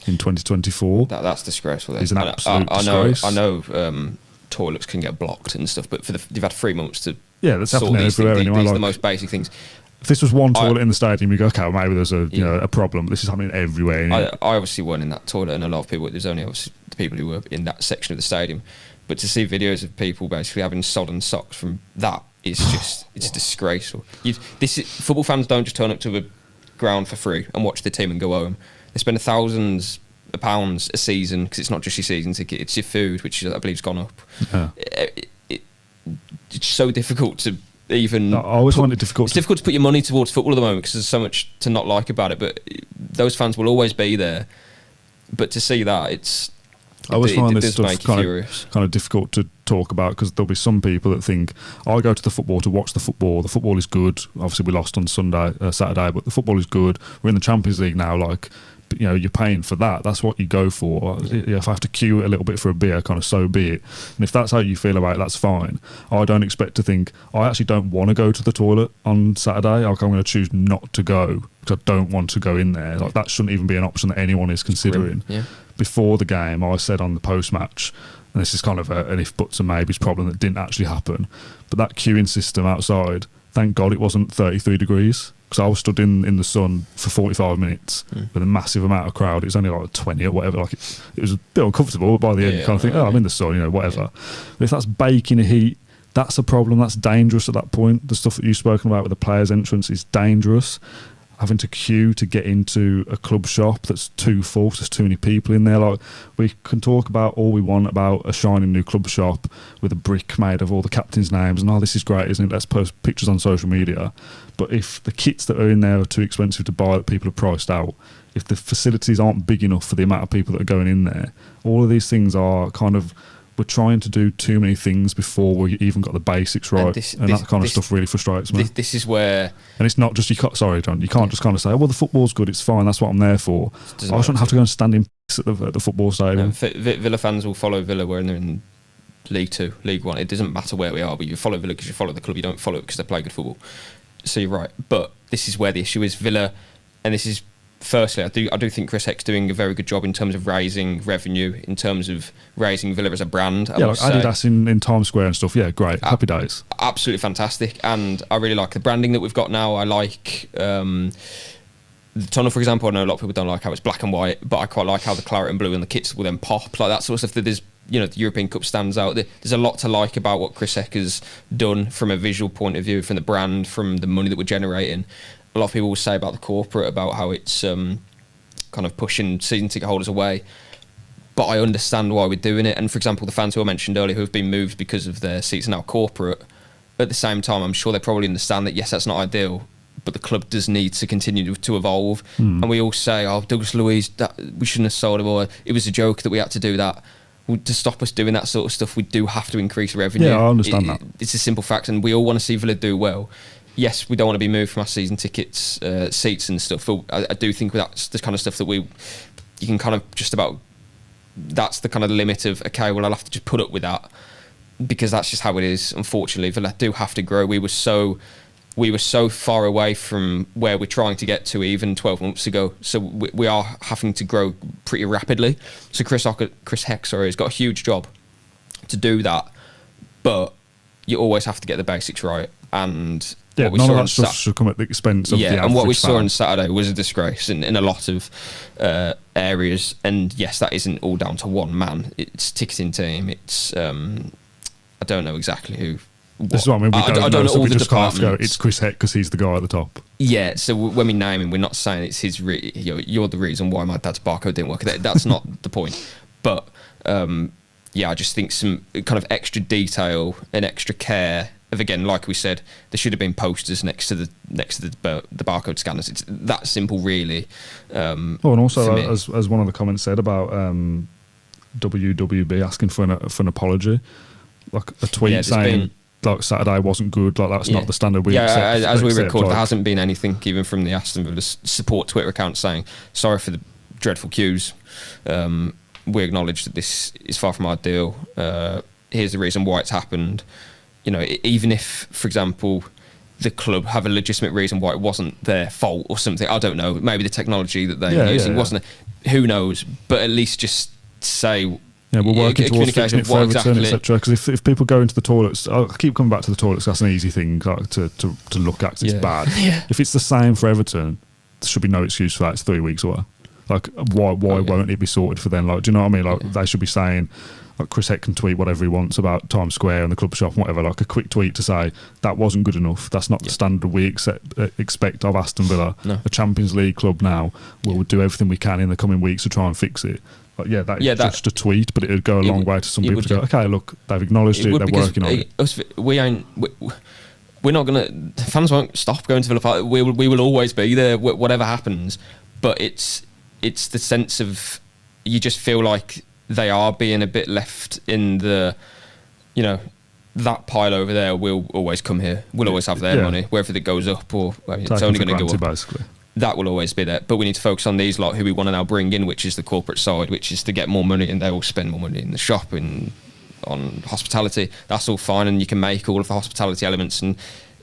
in 2024. That's disgraceful. It's an absolute disgrace. I know toilets can get blocked and stuff, but you've had 3 months to that's happening everywhere anyway. These are the most basic things. If this was one toilet in the stadium, you go, okay, well, maybe there's a problem. This is happening everywhere. I obviously weren't in that toilet, and a lot of people, there's only obviously the people who were in that section of the stadium. But to see videos of people basically having sodden socks from that is just, it's disgraceful. Football fans don't just turn up to the ground for free and watch the team and go home. They spend thousands of pounds a season, because it's not just your season ticket, it's your food, which I believe has gone up. Yeah. It's so difficult to even. I always find it difficult. It's difficult to put your money towards football at the moment because there's so much to not like about it. But those fans will always be there. But to see that, it's I always find It this does stuff make you furious. kind of difficult to talk about, because there'll be some people that think, I go to the football to watch the football. The football is good. Obviously, we lost on Saturday, but the football is good. We're in the Champions League now. Like, you know, you're paying for that. That's what you go for. If I have to queue a little bit for a beer, kind of so be it. And if that's how you feel about it, that's fine. I don't expect to think, I actually don't want to go to the toilet on Saturday. Like, I'm going to choose not to go because I don't want to go in there. Like, that shouldn't even be an option that anyone is considering. Yeah. Before the game, I said on the post-match, and this is kind of an if, buts and maybes problem that didn't actually happen, but that queuing system outside, thank God it wasn't 33 degrees, because I was stood in the sun for 45 minutes with a massive amount of crowd. It was only like 20 or whatever. Like it was a bit uncomfortable, but by the end you kind of think, I'm in the sun, you know, whatever. Yeah. But if that's baking heat, that's a problem. That's dangerous at that point. The stuff that you've spoken about with the players' entrance is dangerous. Having to queue to get into a club shop that's too full, there's too many people in there. Like, we can talk about all we want about a shining new club shop with a brick made of all the captains' names, and this is great, isn't it? Let's post pictures on social media. But if the kits that are in there are too expensive to buy, that people are priced out, if the facilities aren't big enough for the amount of people that are going in there, all of these things are kind of, we're trying to do too many things before we even got the basics right, and that kind of stuff really frustrates me. This is where, and it's not just sorry, John, you can't just kind of say, well, the football's good, it's fine, that's what I'm there for. I shouldn't have to go and stand in piss at the football stadium. Villa fans will follow Villa when they're in League 2, League 1. It doesn't matter where we are, but you follow Villa because you follow the club. You don't follow it because they play good football. So you're right, but this is where the issue is. Villa, and this is. Firstly, I do think Chris Heck's doing a very good job in terms of raising revenue, in terms of raising Villa as a brand. Like Adidas in Times Square and stuff. Yeah, great. Happy days. Absolutely fantastic. And I really like the branding that we've got now. I like the tunnel, for example. I know a lot of people don't like how it's black and white, but I quite like how the claret and blue and the kits will then pop. Like that sort of stuff. There's, you know, the European Cup stands out. There's a lot to like about what Chris Heck has done from a visual point of view, from the brand, from the money that we're generating. A lot of people will say about the corporate, about how it's kind of pushing season ticket holders away. But I understand why we're doing it. And for example, the fans who I mentioned earlier who have been moved because of their seats are now corporate, at the same time, I'm sure they probably understand that, yes, that's not ideal, but the club does need to continue to evolve. And we all say, Douglas Luiz, we shouldn't have sold him, or it was a joke that we had to do that. Well, to stop us doing that sort of stuff, we do have to increase revenue. Yeah, I understand that. It's a simple fact, and we all want to see Villa do well. Yes, we don't want to be moved from our season tickets, seats and stuff. But I do think that's the kind of stuff that you can kind of just about, that's the kind of limit of, okay, well, I'll have to just put up with that, because that's just how it is, unfortunately. Villa do have to grow. We were so far away from where we're trying to get to even 12 months ago. So we are having to grow pretty rapidly. So Chris Heck, has got a huge job to do that. But you always have to get the basics right. And yeah, none of that stuff should come at the expense of the average and what we fan. saw on Saturday was a disgrace in a lot of areas. And yes, that isn't all down to one man. It's ticketing team. It's I don't know exactly who. This is what I mean. I don't know all the departments. Go, it's Chris Heck because he's the guy at the top. Yeah, so when we name him, we're not saying it's his. You're the reason why my dad's barcode didn't work. That's not the point. But I just think some kind of extra detail and extra care. Of, again, like we said, there should have been posters next to the barcode scanners. It's that simple, really. And also, as one of the comments said about WWB asking for an apology, like a tweet saying like Saturday wasn't good, like that's not the standard we accept. As we record, there hasn't been anything even from the Aston Villa support Twitter account saying sorry for the dreadful queues. We acknowledge that this is far from ideal. Here's the reason why it's happened. You know, even if, for example, the club have a legitimate reason why it wasn't their fault or something, I don't know. Maybe the technology that they're using wasn't. Who knows? But at least just say. Yeah, we're working towards fixing it for Everton, etc. Because if people go into the toilets, I keep coming back to the toilets. That's an easy thing like, to look at. 'Cause it's bad. Yeah. If it's the same for Everton, there should be no excuse for that. It's 3 weeks away. Like, why won't it be sorted for them? Like, do you know what I mean? Like, they should be saying. Like Chris Heck can tweet whatever he wants about Times Square and the club shop and whatever, like a quick tweet to say that wasn't good enough. That's not the standard we expect of Aston Villa, a Champions League club now. We'll do everything we can in the coming weeks to try and fix it. Like, that is just a tweet, but it would go a long way to some people to go, okay, look, they've acknowledged it, they're working on it. We're not going to, fans won't stop going to Villa Park. We will always be there, whatever happens. But it's the sense of, you just feel like they are being a bit left in the, that pile over there will always come here. We'll always have their money, whether it goes up or it's only going to go up. Basically. That will always be there. But we need to focus on these lot who we want to now bring in, which is the corporate side, which is to get more money, and they will spend more money in the shop and on hospitality. That's all fine, and you can make all of the hospitality elements and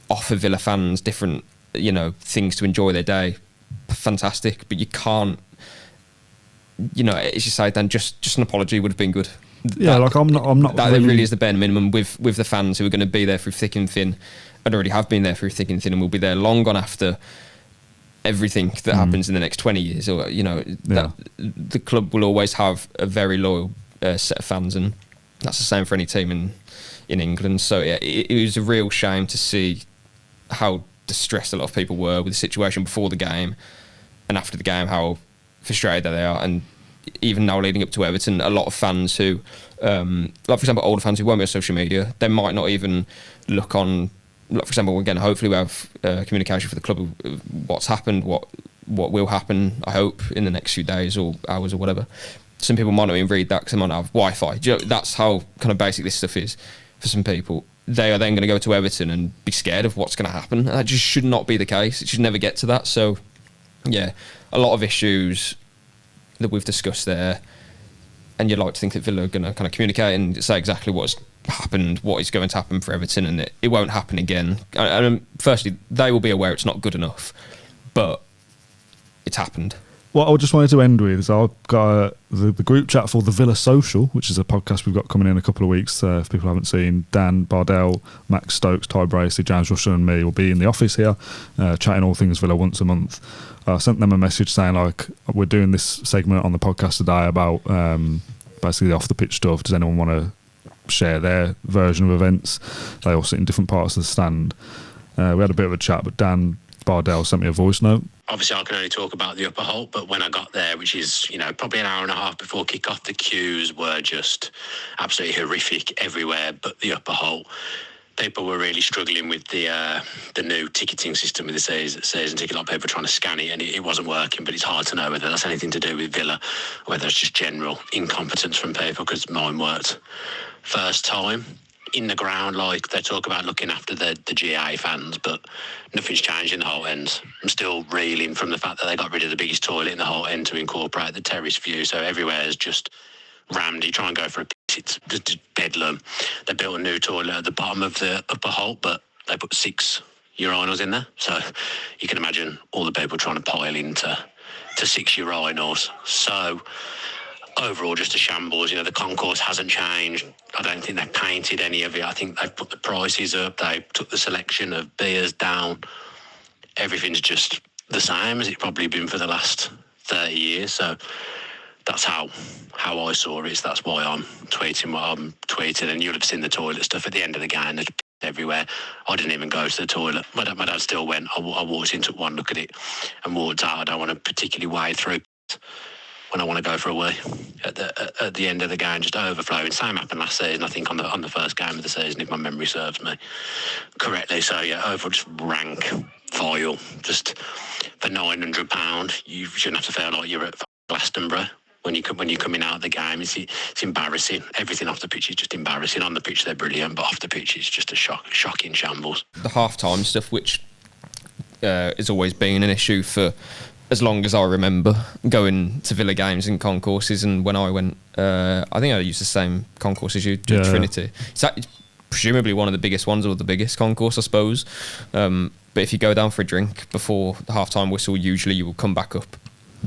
offer Villa fans different, things to enjoy their day. Fantastic, but you can't. As you say, then just an apology would have been good. Yeah, I'm not. That really is the bare minimum with the fans who are going to be there through thick and thin, and already have been there through thick and thin, and will be there long on after everything that happens in the next 20 years. Or the club will always have a very loyal set of fans, and that's the same for any team in England. So yeah, it was a real shame to see how distressed a lot of people were with the situation before the game and after the game, how frustrated they are. And even now leading up to Everton, a lot of fans who, like for example, older fans who won't be on social media, they might not even look on, like for example, again, hopefully we have communication for the club of what's happened, what will happen, I hope, in the next few days or hours or whatever. Some people might not even read that because they might not have Wi-Fi. That's how kind of basic this stuff is for some people. They are then going to go to Everton and be scared of what's going to happen. And that just should not be the case. It should never get to that. So, yeah, a lot of issues that we've discussed there. And you'd like to think that Villa are going to kind of communicate and say exactly what's happened, what is going to happen for Everton, and it won't happen again. And firstly, they will be aware it's not good enough, but it's happened. What I just wanted to end with is I've got the group chat for the Villa Social, which is a podcast we've got coming in a couple of weeks. If people haven't seen, Dan Bardell, Max Stokes, Ty Bracey, James Rushton and me will be in the office here chatting all things Villa once a month. I sent them a message saying, like, we're doing this segment on the podcast today about basically the off-the-pitch stuff. Does anyone want to share their version of events? They all sit in different parts of the stand. We had a bit of a chat, but Dan Bardell sent me a voice note. Obviously, I can only talk about the Upper Holt, but when I got there, which is, probably an hour and a half before kick-off, the queues were just absolutely horrific everywhere but the Upper Holt. People were really struggling with the new ticketing system with the season ticket. Like, people trying to scan it, and it wasn't working, but it's hard to know whether that's anything to do with Villa or whether it's just general incompetence from people, because mine worked first time. In the ground, like, they talk about looking after the GA fans, but nothing's changed in the whole end. I'm still reeling from the fact that they got rid of the biggest toilet in the whole end to incorporate the terrace view, so everywhere is just rammed. You try and go for a piss, it's just bedlam. They built a new toilet at the bottom of the Upper Holt, but they put 6 urinals in there, so you can imagine all the people trying to pile into 6 urinals. So overall, just a shambles. The concourse hasn't changed. I don't think they've painted any of it. I think they've put the prices up. They took the selection of beers down. Everything's just the same as it's probably been for the last 30 years. So that's how I saw it. So that's why I'm tweeting what I'm tweeting. And you'll have seen the toilet stuff at the end of the game. There's everywhere. I didn't even go to the toilet. My dad still went. I walked in, took one look at it and walked out. I don't want to particularly wade through when I want to go for a wee at the end of the game, just overflowing. Same happened last season, I think, on the first game of the season, if my memory serves me correctly. So yeah, overall just rank, vile. Just for £900, you shouldn't have to feel like you're at Glastonbury when you're coming out of the game. It's embarrassing. Everything off the pitch is just embarrassing. On the pitch they're brilliant, but off the pitch it's just a shocking shambles. The half-time stuff, which has always been an issue for as long as I remember going to Villa games in concourses. And when I went, I think I used the same concourse as you, Trinity. It's presumably one of the biggest ones, or the biggest concourse, I suppose. But if you go down for a drink before the half-time whistle, usually you will come back up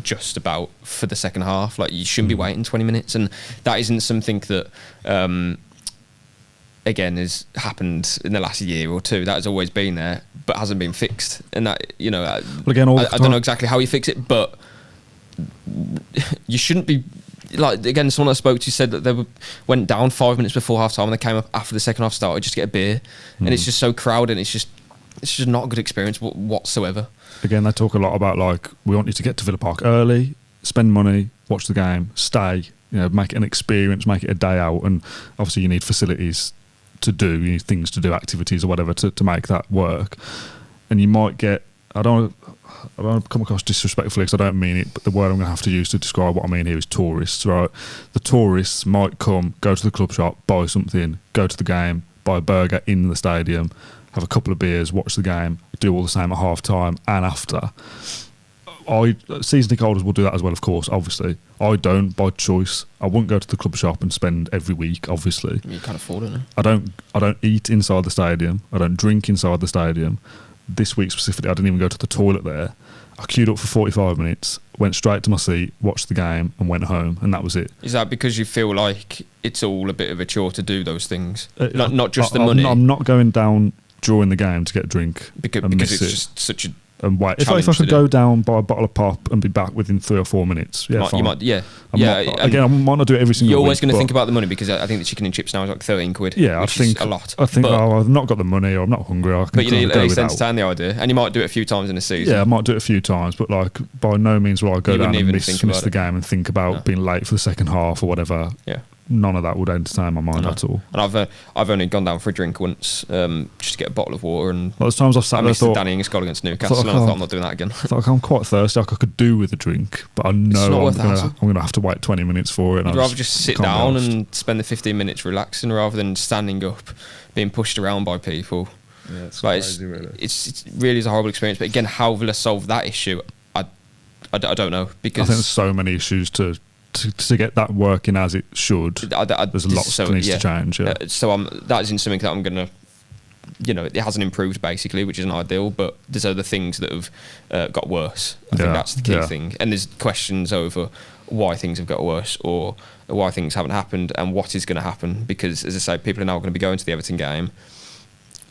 just about for the second half. Like, you shouldn't be waiting 20 minutes. And that isn't something that, again, has happened in the last year or two. That has always been there, but hasn't been fixed. And that, well, again, I don't know exactly how you fix it, but you shouldn't be, like, again, someone I spoke to said that they went down 5 minutes before half time and they came up after the second half started just to get a beer. And it's just so crowded, and it's just not a good experience whatsoever. Again, they talk a lot about, like, we want you to get to Villa Park early, spend money, watch the game, stay, make it an experience, make it a day out. And obviously you need facilities to do, you need things to do, activities or whatever to make that work. And you might get I don't come across disrespectfully because I don't mean it, but the word I'm going to have to use to describe what I mean here is tourists, right? The tourists might come, go to the club shop, buy something, go to the game, buy a burger in the stadium, have a couple of beers, watch the game, do all the same at half time and after. Season ticket holders will do that as well, of course, obviously. I don't, by choice. I wouldn't go to the club shop and spend every week, obviously. You can't afford it, no? I don't eat inside the stadium. I don't drink inside the stadium. This week specifically, I didn't even go to the toilet there. I queued up for 45 minutes, went straight to my seat, watched the game and went home, and that was it. Is that because you feel like it's all a bit of a chore to do those things? Not just the money? I'm not going down during the game to get a drink because it's just such a... And wait, if I could go down, buy a bottle of pop and be back within 3 or 4 minutes, fine. You might, yeah. I might not do it every single week. You're always going to think about the money because I think the chicken and chips now is like 13 quid. Yeah, which is a lot. I think I've not got the money or I'm not hungry. But you at least entertain the idea, and you might do it a few times in a season. Yeah, I might do it a few times, but like by no means will I go down and miss the game and think about being late for the second half or whatever. Yeah. None of that would entertain my mind at all. And I've only gone down for a drink once, just to get a bottle of water. And those times I've sat there, the Danny Ings goal against Newcastle, and I thought I'm not doing that again. I thought I'm quite thirsty. I could do with a drink, but I know I'm going to have to wait 20 minutes for it. I'd rather just sit down and spend the 15 minutes relaxing rather than standing up, being pushed around by people. Yeah, it's crazy, really. It really is a horrible experience. But again, how Villa solve that issue, I don't know, because I think there's so many issues to get that working as it should. There's lots that needs to change. Yeah. That isn't something that I'm going to, it hasn't improved basically, which isn't ideal, but there's other things that have got worse. I think that's the key thing. And there's questions over why things have got worse or why things haven't happened and what is going to happen, because as I say, people are now going to be going to the Everton game.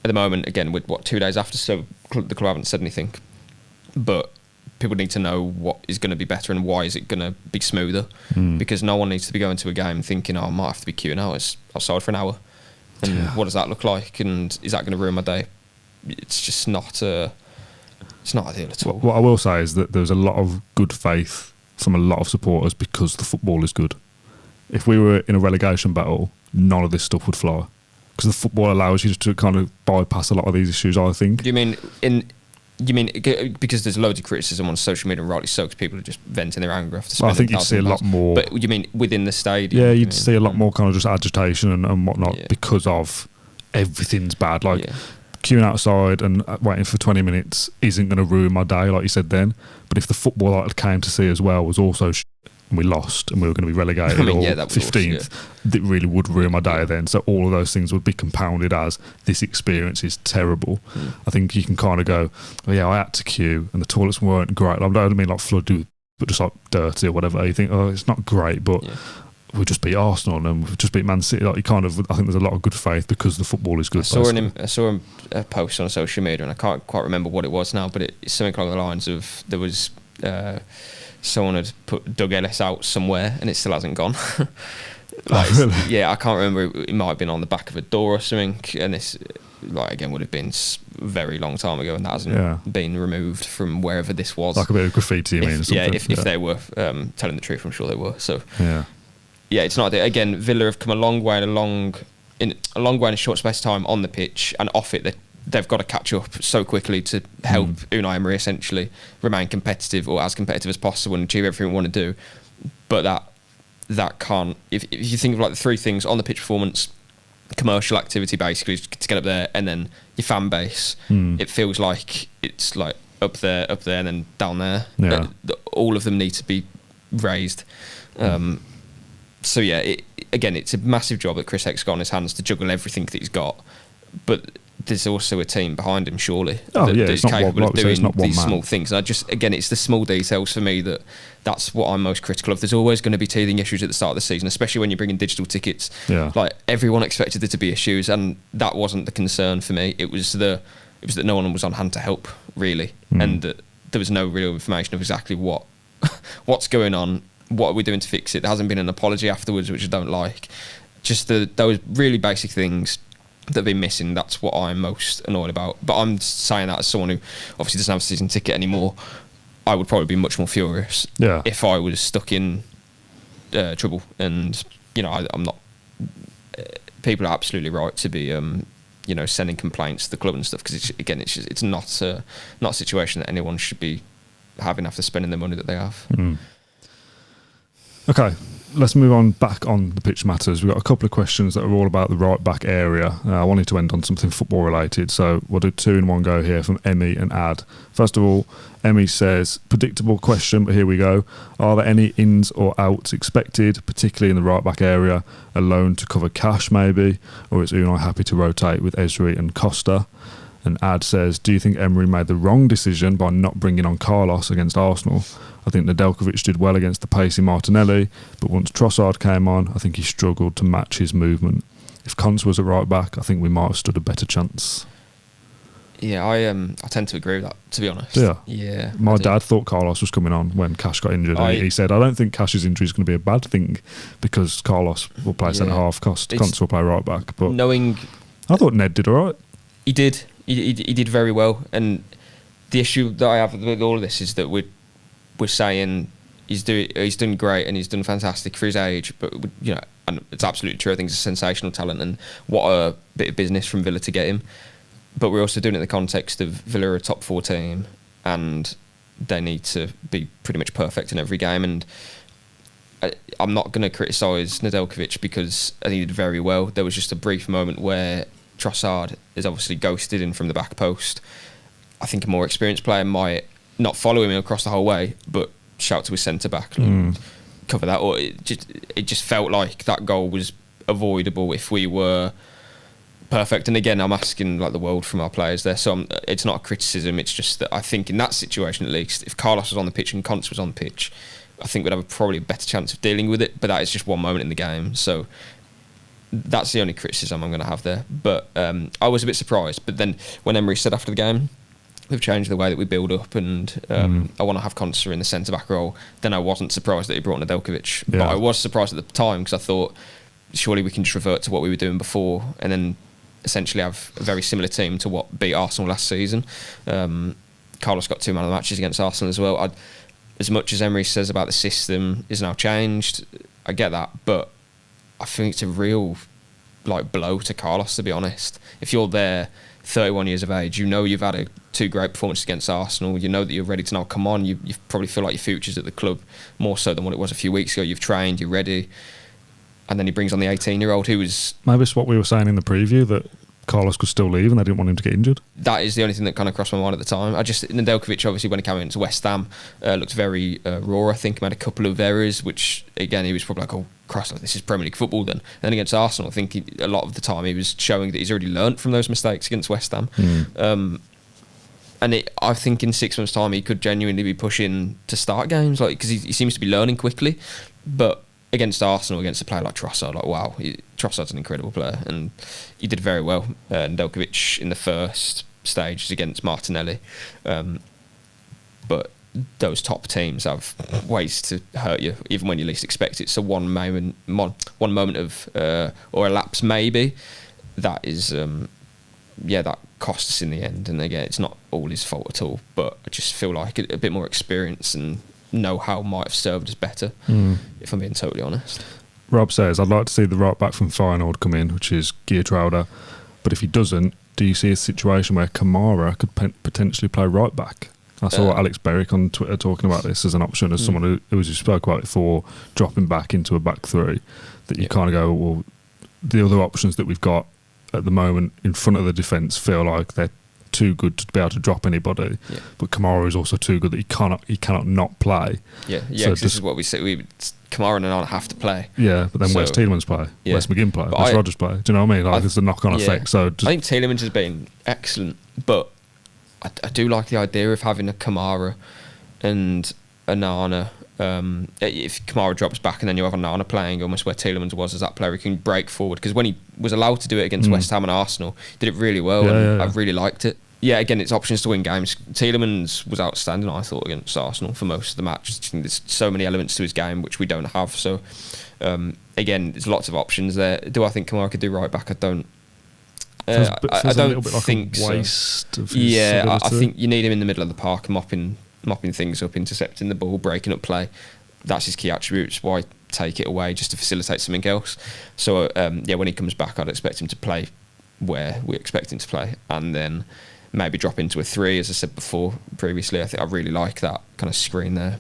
At the moment, again, with 2 days after, so the club haven't said anything, but people need to know what is going to be better and why is it going to be smoother, because no one needs to be going to a game thinking, I might have to be queuing outside for an hour, and what does that look like, and is that going to ruin my day? It's just not it's not ideal at all. What I will say is that there's a lot of good faith from a lot of supporters because the football is good. If we were in a relegation battle, none of this stuff would fly, because the football allows you to kind of bypass a lot of these issues, I think. Do you mean because there's loads of criticism on social media, and rightly so, because people are just venting their anger after spending I think you'd see a lot more. But you mean within the stadium? Yeah, you'd see a lot more kind of just agitation and whatnot because of everything's bad. Like queuing outside and waiting for 20 minutes isn't going to ruin my day, like you said then. But if the football I came to see as well was also and we lost and we were going to be relegated or 15th, it really would ruin my day then. So all of those things would be compounded as this experience is terrible. I think you can kind of go, I had to queue and the toilets weren't great. I don't mean like flooded, but just like dirty or whatever. You think, it's not great, but we just beat Arsenal and we've just beat Man City. Like I think there's a lot of good faith because the football is good. I saw a post on social media and I can't quite remember what it was now, but it's something along the lines of there was... someone had put Doug Ellis out somewhere and it still hasn't gone. Really? Yeah, I can't remember. It might have been on the back of a door or something, and this again would have been a very long time ago, and that hasn't been removed from wherever this was. Like a bit of graffiti, something. Yeah, if they were telling the truth, I'm sure they were. So it's not. Again, Villa have come a long way in a short space of time on the pitch, and off it they've got to catch up so quickly to help Unai Emery essentially remain competitive, or as competitive as possible, and achieve everything we want to do. But that can't. If you think of like the three things on the pitch: performance, commercial activity, basically to get up there, and then your fan base. It feels like it's like up there, and then down there. Yeah. All of them need to be raised. So again, it's a massive job that Chris Heck's got on his hands to juggle everything that he's got, but there's also a team behind him, surely, that's capable of doing these small things. And it's the small details for me that's what I'm most critical of. There's always going to be teething issues at the start of the season, especially when you're bringing digital tickets. Yeah. Like everyone expected there to be issues, and that wasn't the concern for me. It was that no one was on hand to help, really, and that there was no real information of exactly what's going on. What are we doing to fix it? There hasn't been an apology afterwards, which I don't like. Just those really basic things that have been missing. That's what I'm most annoyed about. But I'm saying that as someone who obviously doesn't have a season ticket anymore. I would probably be much more furious if I was stuck in trouble. And I'm not. People are absolutely right to be sending complaints to the club and stuff, because it's not a situation that anyone should be having after spending the money that they have. Okay, let's move on back on the pitch matters. We've got a couple of questions that are all about the right back area. I wanted to end on something football related, so we'll do two in one go here from Emmy and Ad. First of all, Emmy says, predictable question, but here we go. Are there any ins or outs expected, particularly in the right back area? A loan to cover cash maybe? Or is Unai happy to rotate with Esri and Costa? And Ad says, do you think Emery made the wrong decision by not bringing on Carlos against Arsenal? I think Nedeljkovic did well against the pacey Martinelli, but once Trossard came on, I think he struggled to match his movement. If Conte was a right back, I think we might have stood a better chance. Yeah, I tend to agree with that, to be honest. Yeah. My dad thought Carlos was coming on when Cash got injured. He said, I don't think Cash's injury is going to be a bad thing because Carlos will play centre-half, Conte will play right back. But I thought Ned did all right. He did. He did very well. And the issue that I have with all of this is that we're saying he's done great and he's done fantastic for his age, but and it's absolutely true. I think he's a sensational talent, and what a bit of business from Villa to get him. But we're also doing it in the context of Villa are a top 4 team, and they need to be pretty much perfect in every game. And I'm not going to criticise Nedeljkovic because I think he did very well. There was just a brief moment where Trossard is obviously ghosted in from the back post. I think a more experienced player might not follow him across the whole way, but shout to his centre back and cover that. Or it just felt like that goal was avoidable if we were perfect. And again, I'm asking the world from our players there, so it's not a criticism. It's just that I think in that situation, at least, if Carlos was on the pitch and Conte was on the pitch, I think we'd have probably a better chance of dealing with it. But that is just one moment in the game, so that's the only criticism I'm going to have there. But I was a bit surprised. But then when Emery said after the game, we've changed the way that we build up, and I want to have Conte in the centre-back role, then I wasn't surprised that he brought Nedeljkovic. Yeah. But I was surprised at the time because I thought, surely we can just revert to what we were doing before and then essentially have a very similar team to what beat Arsenal last season. Carlos got 2 man of the matches against Arsenal as well. As much as Emery says about the system is now changed, I get that, but I think it's a real blow to Carlos, to be honest. If you're there 31 years of age, you've had 2 great performances against Arsenal, you know that you're ready to now come on, you probably feel like your future's at the club more so than what it was a few weeks ago. You've trained, you're ready, and then he brings on the 18-year-old who was... Maybe it's what we were saying in the preview, that Carlos could still leave and they didn't want him to get injured. That is the only thing that kind of crossed my mind at the time. Nedeljkovic, obviously, when he came into West Ham, looked very raw. I think he made a couple of errors, which, again, he was probably like, oh, Christ, this is Premier League football then. And then against Arsenal, I think a lot of the time he was showing that he's already learnt from those mistakes against West Ham. And I think in 6 months' time he could genuinely be pushing to start games, because he seems to be learning quickly. But against Arsenal, against a player like Trossard, wow, Trossard's an incredible player, and he did very well. Nedeljkovic in the first stage against Martinelli, but those top teams have ways to hurt you, even when you least expect it. So one moment of or a lapse maybe, that is that cost us in the end. And again, it's not all his fault at all, but I just feel like a bit more experience and know-how might have served us better, if I'm being totally honest. Rob says, I'd like to see the right back from Feyenoord come in, which is Geertruida, but if he doesn't, do you see a situation where Kamara could potentially play right back? I saw Alex Berwick on Twitter talking about this as an option, as someone who spoke about it before, dropping back into a back three, that you kind of go, well, the other options that we've got at the moment in front of the defence feel like they're too good to be able to drop anybody, but Kamara is also too good that he cannot not play. So this is what we say. Kamara and Onana have to play. Yeah, but then where's Tielemans play? Where's McGinn play? Where's Rodgers play? Do you know what I mean? There's a knock-on effect. So I think Tielemans has been excellent, but I do like the idea of having a Kamara and Onana. If Kamara drops back and then you have Onana playing almost where Tielemans was as that player, he can break forward, because when he was allowed to do it against West Ham and Arsenal, he did it really well, I really liked it. Yeah, again, it's options to win games. Tielemans was outstanding, I thought, against Arsenal for most of the match. I think there's so many elements to his game which we don't have. So, again, there's lots of options there. Do I think Kamara could do right back? I don't. I don't think so. Waste of his ability. I think you need him in the middle of the park, mopping things up, intercepting the ball, breaking up play. That's his key attributes. Why take it away just to facilitate something else? So, when he comes back, I'd expect him to play where we expect him to play, and then maybe drop into a 3, as I said previously. I think I really like that kind of screen there.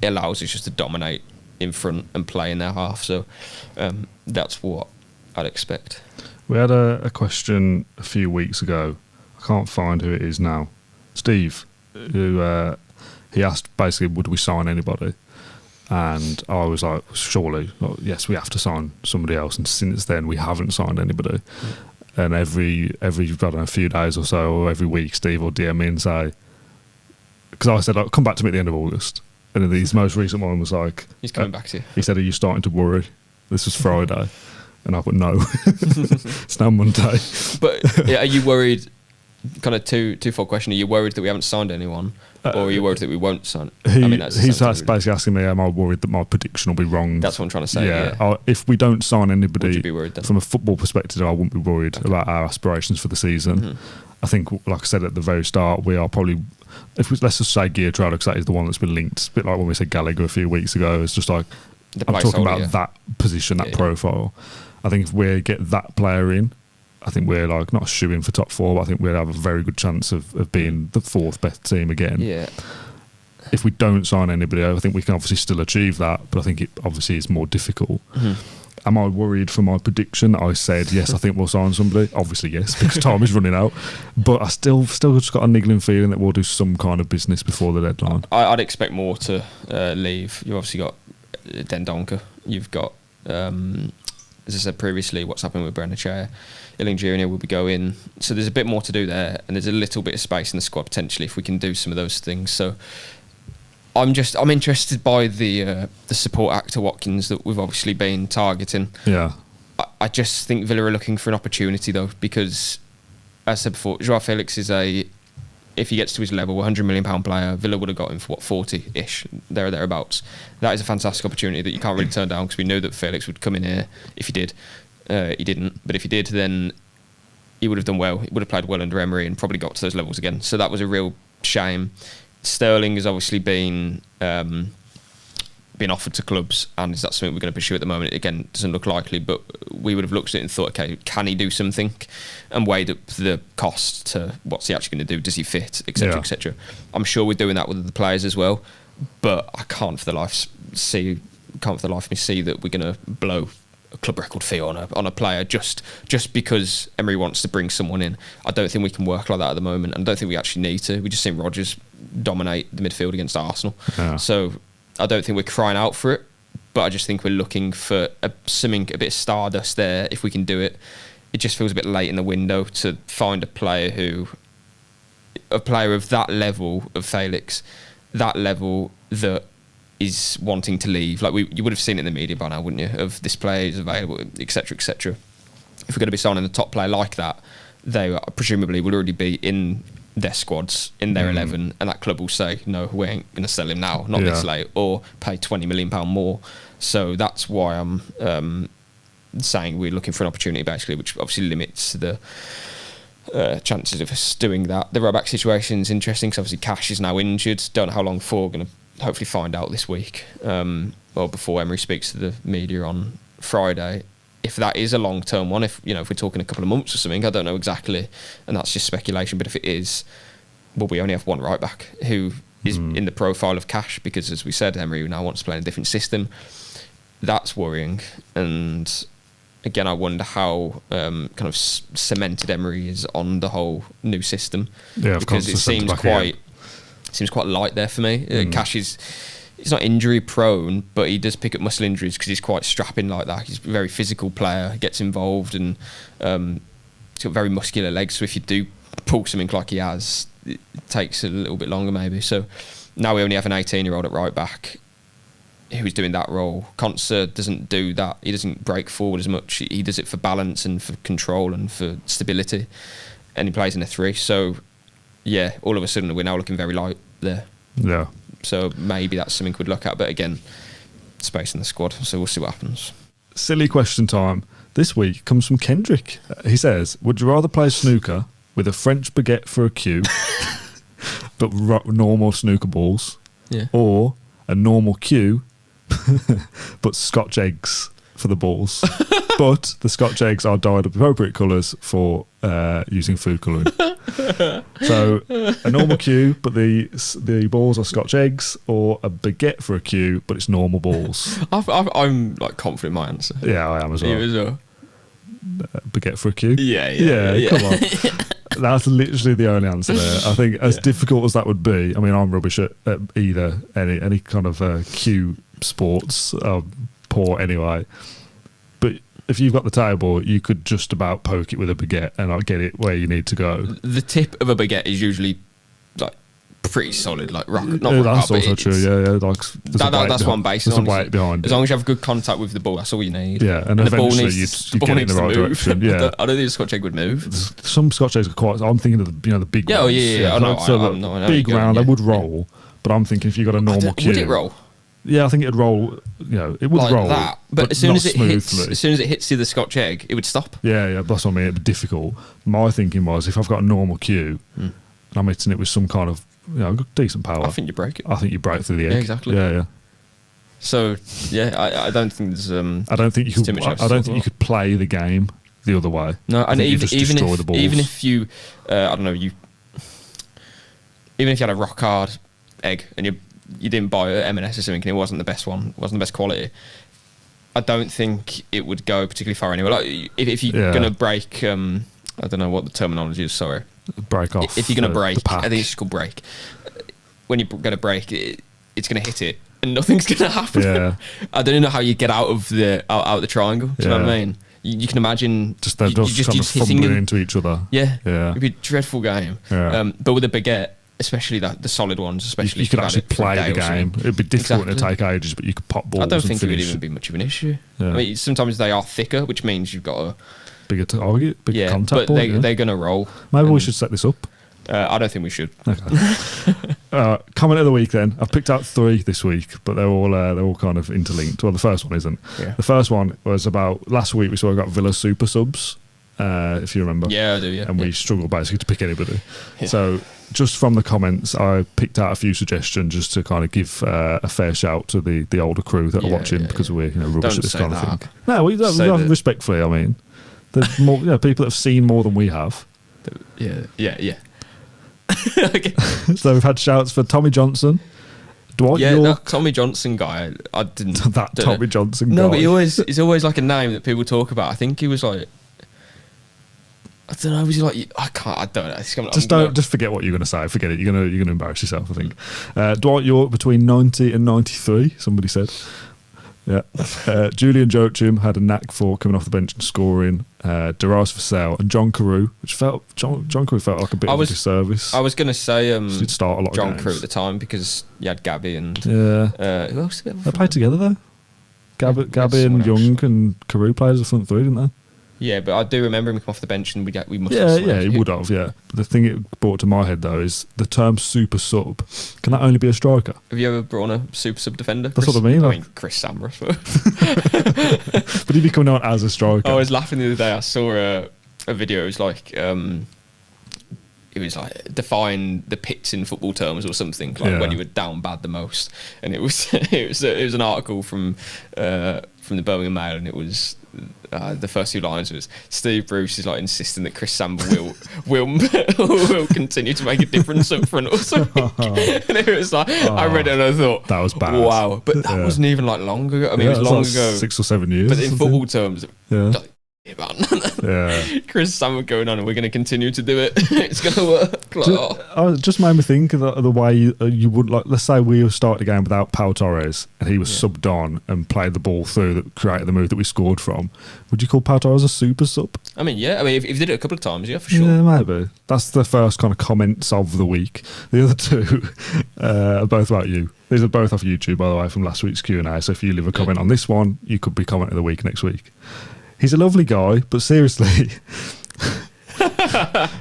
It allows us just to dominate in front and play in their half. So that's what I'd expect. We had a question a few weeks ago. I can't find who it is now. Steve, who he asked basically, would we sign anybody? And I was like, surely, yes, we have to sign somebody else. And since then, we haven't signed anybody. And every I don't know, a few days or so, or every week, Steve will DM me and say, because I said, come back to me at the end of August. And then his most recent one was like, he's coming back to you. He said, are you starting to worry? This was Friday. And I went, no. It's now Monday. But are you worried? Kind of two-fold question. Are you worried that we haven't signed anyone, or are you worried that we won't sign? He's basically asking me, am I worried that my prediction will be wrong? That's what I'm trying to say. Yeah. If we don't sign anybody, would you be worried then? From a football perspective, I wouldn't be worried about our aspirations for the season. Mm-hmm. I think, like I said at the very start, we are probably, let's just say Geertruida, because that is the one that's been linked. A bit like when we said Gallagher a few weeks ago. It's just like, I'm talking about that position, that profile. I think if we get that player in, I think we're like not a shoo-in for top 4, but I think we'll have a very good chance of being the 4th best team again. Yeah. If we don't sign anybody, I think we can obviously still achieve that, but I think it obviously is more difficult. Mm-hmm. Am I worried for my prediction? I said yes, I think we'll sign somebody. Obviously yes, because time is running out. But I still just got a niggling feeling that we'll do some kind of business before the deadline. I'd expect more to leave. You've obviously got Dendoncker. You've got, as I said previously, what's happening with Brendan Chair. Illing Jr. will be going. So there's a bit more to do there, and there's a little bit of space in the squad potentially if we can do some of those things. So I'm interested by the support actor Watkins that we've obviously been targeting. Yeah. I just think Villa are looking for an opportunity though, because as I said before, Joao Felix is if he gets to his level, £100 million player. Villa would have got him for 40-ish, there or thereabouts. That is a fantastic opportunity that you can't really turn down, because we knew that Felix would come in here if he did. He didn't, but if he did, then he would have done well. He would have played well under Emery and probably got to those levels again. So that was a real shame. Sterling has obviously been offered to clubs, and is that something we're going to pursue at the moment? Again, doesn't look likely, but we would have looked at it and thought, okay, can he do something? And weighed up the cost to what's he actually going to do? Does he fit? Etc. Etc. I'm sure we're doing that with the players as well, but I can't for the life of me see that we're going to blow a club record fee on a player just because Emery wants to bring someone in. I don't think we can work like that at the moment, and I don't think we actually need to. We just seen Rodgers dominate the midfield against Arsenal. Yeah. So I don't think we're crying out for it, but I just think we're looking for a bit of stardust there if we can do it. It just feels a bit late in the window to find a player of that level of Felix, that level that is wanting to leave. Like you would have seen it in the media by now, wouldn't you? Of this player is available, etc., etc. If we're going to be signing a top player like that, they presumably will already be in their squads, in their 11, and that club will say, no, we ain't going to sell him now, not this late, or pay £20 million more. So that's why I'm saying we're looking for an opportunity, basically, which obviously limits the chances of us doing that. The right-back situation is interesting, because obviously Cash is now injured. Don't know how long for. Going to hopefully find out this week, or before Emery speaks to the media on Friday. If that is a long-term one, if we're talking a couple of months or something, I don't know exactly, and that's just speculation. But if it is, well, we only have one right-back who is in the profile of Cash, because as we said, Emery now wants to play in a different system. That's worrying, and again, I wonder how kind of cemented Emery is on the whole new system, because it seems quite light there for me. Cash he's not injury prone, but he does pick up muscle injuries because he's quite strapping like that. He's a very physical player. He gets involved, and he's got very muscular legs. So if you do pull something like he has, it takes a little bit longer maybe. So now we only have an 18-year-old at right back who's doing that role. Konsa doesn't do that. He doesn't break forward as much. He does it for balance and for control and for stability, and he plays in a 3. So yeah, all of a sudden we're now looking very light there. Yeah. So maybe that's something we'd look at, but again, space in the squad, so we'll see what happens. Silly question time. This week comes from Kendrick. He says, would you rather play snooker with a French baguette for a cue, but normal snooker balls, or a normal cue, but Scotch eggs for the balls? But the Scotch eggs are dyed appropriate colours for using food colouring. So a normal queue, but the balls are Scotch eggs, or a baguette for a queue, but it's normal balls. I'm like confident in my answer. Yeah, I am as well. You as well. Baguette for a queue? Yeah. Come on. That's literally the only answer there. I think as difficult as that would be, I mean, I'm rubbish at either any kind of queue sports. Poor anyway. But if you've got the table, you could just about poke it with a baguette and I'll get it where you need to go. The tip of a baguette is usually like pretty solid, like rock. Not Yeah, rock that's hard, also but true. Yeah. Like that's what I'm basing on. on. There's a weight behind it. As long as you have good contact with the ball, that's all you need. Yeah, and the ball eventually needs, you get it in the right direction. Yeah, I don't think a Scotch egg would move. Some Scotch eggs are quite. I'm thinking of the big ones. I know. So I know big round, they would roll. But I'm thinking if you got a normal queue, would it roll? Yeah, I think it'd roll. It would like roll that. But as soon not as it smoothly. hits the Scotch egg, it would stop. Yeah, that's what I mean. It'd be difficult. My thinking was if I've got a normal queue and I'm hitting it with some kind of decent power, I think you break it. I think you break through the egg. Yeah, exactly. Yeah. So I don't think there's. I don't think you could. I don't think you could play the game the other way. No, and even destroy the balls. even if you, I don't know, even if you had a rock hard egg and you didn't buy an M&S or something and it wasn't the best one, wasn't the best quality, I don't think it would go particularly far anyway. Like if you're gonna break, I don't know what the terminology is. Sorry, break off. If you're gonna break, I think it's called break. When you're gonna break, it's gonna hit it and nothing's gonna happen. Yeah. I don't know how you get out of the triangle. Do you know what I mean? You can imagine just they're just kind of fumbling into each other. Yeah, yeah. It'd be a dreadful game. Yeah. But with a baguette, especially the solid ones, especially you could actually play the game. It'd be difficult to take ages, but you could pop balls. I don't think it would finish. even be much of an issue. Yeah. I mean, sometimes they are thicker, which means you've got a bigger target, bigger contact but ball. they're going to roll. Maybe we should set this up. I don't think we should. Okay. Comment of the week then. I've picked out 3 this week, but they're all kind of interlinked. Well, the first one isn't. Yeah. The first one was about last week. We got Villa super subs, if you remember. Yeah, I do. Yeah, and we struggled basically to pick anybody. Yeah. So just from the comments, I picked out a few suggestions just to kind of give a fair shout to the older crew that are watching because we're rubbish at this kind of thing. No, we don't respectfully. I mean, there's more people that have seen more than we have. Yeah. Okay. So we've had shouts for Tommy Johnson, Dwight York. That Tommy Johnson guy. I didn't. Tommy Johnson guy. No, but he's always like a name that people talk about. I think he was like. I don't know. Was he like? I can't. I don't know. Just forget what you're going to say. Forget it. You're gonna embarrass yourself. I think. Dwight York between 90 and 93. Somebody said. Yeah. Julian Joachim had a knack for coming off the bench and scoring. Darius Vassell and John Carew, which John Carew felt like a bit of a disservice. I was going to say did start a lot John of games. Carew at the time because you had Gabby and who else? They played together though. Gabby and Young and Carew played as a front 3, didn't they? Yeah, but I do remember him come off the bench and we must. Yeah, he would have. Yeah, the thing it brought to my head though is the term super sub. Can that only be a striker? Have you ever brought on a super sub defender? That's what I mean. I mean, Chris Samra. But he'd be coming on as a striker. I was laughing the other day. I saw a video. It was like define the pits in football terms or something, like when you were down bad the most. And it was it was an article from the Birmingham Mail, and it was. The first 2 lines was Steve Bruce is like insisting that Chris Samba will continue to make a difference up front or something. And it was like I read it and I thought that was bad. Wow, but that wasn't even like long ago. I mean, it was long ago, 6 or 7 years. But in football terms, yeah. Chris Samba going on, and we're going to continue to do it. It's going to work. It just made me think of the way you would like. Let's say we started a game without Pau Torres, and he was subbed on and played the ball through that created the move that we scored from. Would you call Pau Torres a super sub? I mean, yeah. I mean, if you did it a couple of times, yeah, for sure. Yeah, maybe. That's the first kind of comments of the week. The other 2 are both about you. These are both off YouTube, by the way, from last week's Q&A. So if you leave a comment on this one, you could be comment of the week next week. He's a lovely guy, but seriously,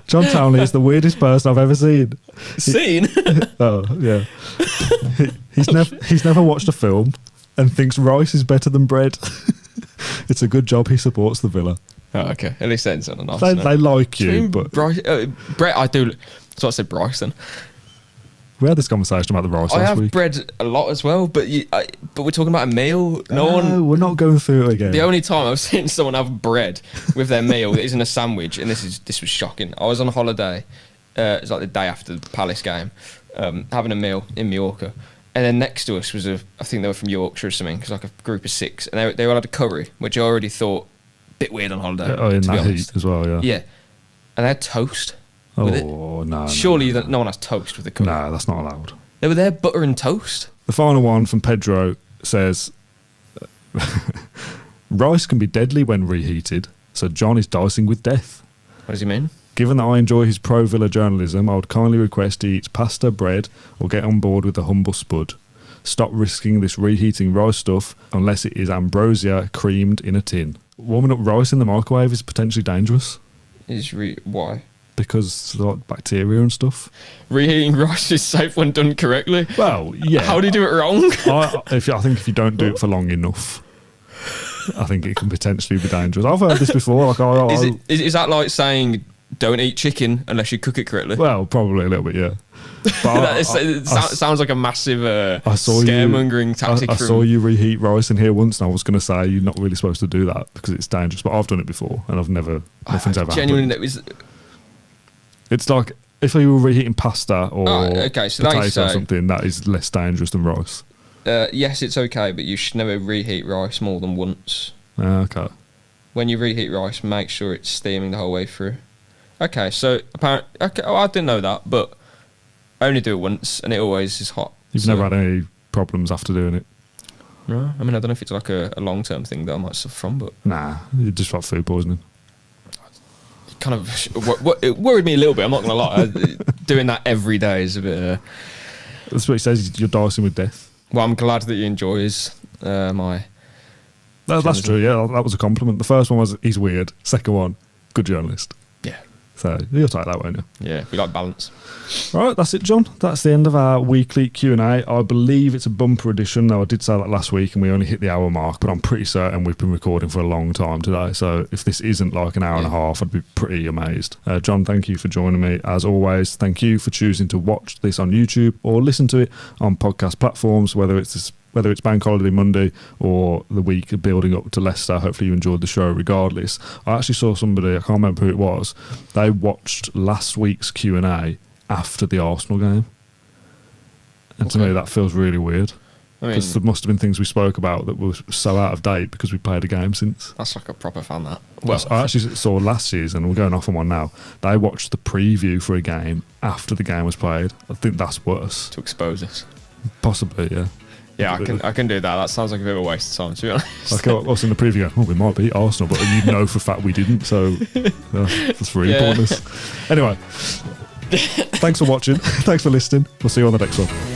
John Townley is the weirdest person I've ever seen. Oh, yeah. He's never watched a film and thinks rice is better than bread. It's a good job he supports the Villa. Oh, okay. At least that's on a nice They like you, but Brett, I do. So I said Bryce then. We had this conversation about the rice I last have week. bread a lot as well, but but we're talking about a meal. No, we're not going through it again. The only time I've seen someone have bread with their meal that isn't a sandwich, and this was shocking. I was on holiday. It was like the day after the Palace game, having a meal in Mallorca, and then next to us was I think they were from Yorkshire or something, because like a group of 6, and they all had a curry, which I already thought a bit weird on holiday. In to be that honest. heat as well, yeah. Yeah, and they had toast. With it. No. Surely no one has toast with a curry. No, that's not allowed. They were there, butter and toast. The final one from Pedro says, rice can be deadly when reheated, so John is dicing with death. What does he mean? Given that I enjoy his pro-Villa journalism, I would kindly request he eats pasta, bread, or get on board with a humble spud. Stop risking this reheating rice stuff unless it is ambrosia creamed in a tin. Warming up rice in the microwave is potentially dangerous. Why? Because like bacteria and stuff. Reheating rice is safe when done correctly. Well, yeah. How do you do it wrong? I think if you don't do it for long enough, I think it can potentially be dangerous. I've heard this before. Is that like saying don't eat chicken unless you cook it correctly? Well, probably a little bit, yeah. But it sounds like a massive scaremongering tactic. I saw you reheat rice in here once, and I was going to say you're not really supposed to do that because it's dangerous. But I've done it before, and nothing's ever happened. It's like if you were reheating pasta or potato or something, that is less dangerous than rice. Yes, it's okay, but you should never reheat rice more than once. Okay. When you reheat rice, make sure it's steaming the whole way through. Okay, so apparently, I didn't know that, but I only do it once, and it always is hot. You've never had any problems after doing it? No, I mean, I don't know if it's like a long-term thing that I might suffer from, but... Nah, you just got food poisoning. Kind of, it worried me a little bit, I'm not going to lie. Doing that every day is a bit... That's what he says, you're dicing with death. Well, I'm glad that he enjoys my... That's true, yeah, that was a compliment. The first one was, he's weird. Second one, good journalist. Yeah. So you'll take that, won't you? Yeah, we like balance. All right, that's it, John. That's the end of our weekly Q&A. I believe it's a bumper edition, though I did say that last week and we only hit the hour mark, but I'm pretty certain we've been recording for a long time today. So if this isn't like an hour and a half, I'd be pretty amazed. John, thank you for joining me. As always, thank you for choosing to watch this on YouTube or listen to it on podcast platforms, whether it's Bank Holiday Monday or the week building up to Leicester. Hopefully you enjoyed the show regardless. I actually saw somebody, I can't remember who it was, they watched last week's Q&A after the Arsenal game. And to me that feels really weird. Because there must have been things we spoke about that were so out of date because we played a game since. That's like a proper fan, that. Well, I actually saw last season, we're going off on one now, they watched the preview for a game after the game was played. I think that's worse. To expose us. Possibly, yeah. Yeah, I can do that. That sounds like a bit of a waste of time, to be honest. Like us in the preview, we might beat Arsenal, but you know for a fact we didn't, so that's really pointless. Anyway, thanks for watching. Thanks for listening. We'll see you on the next one.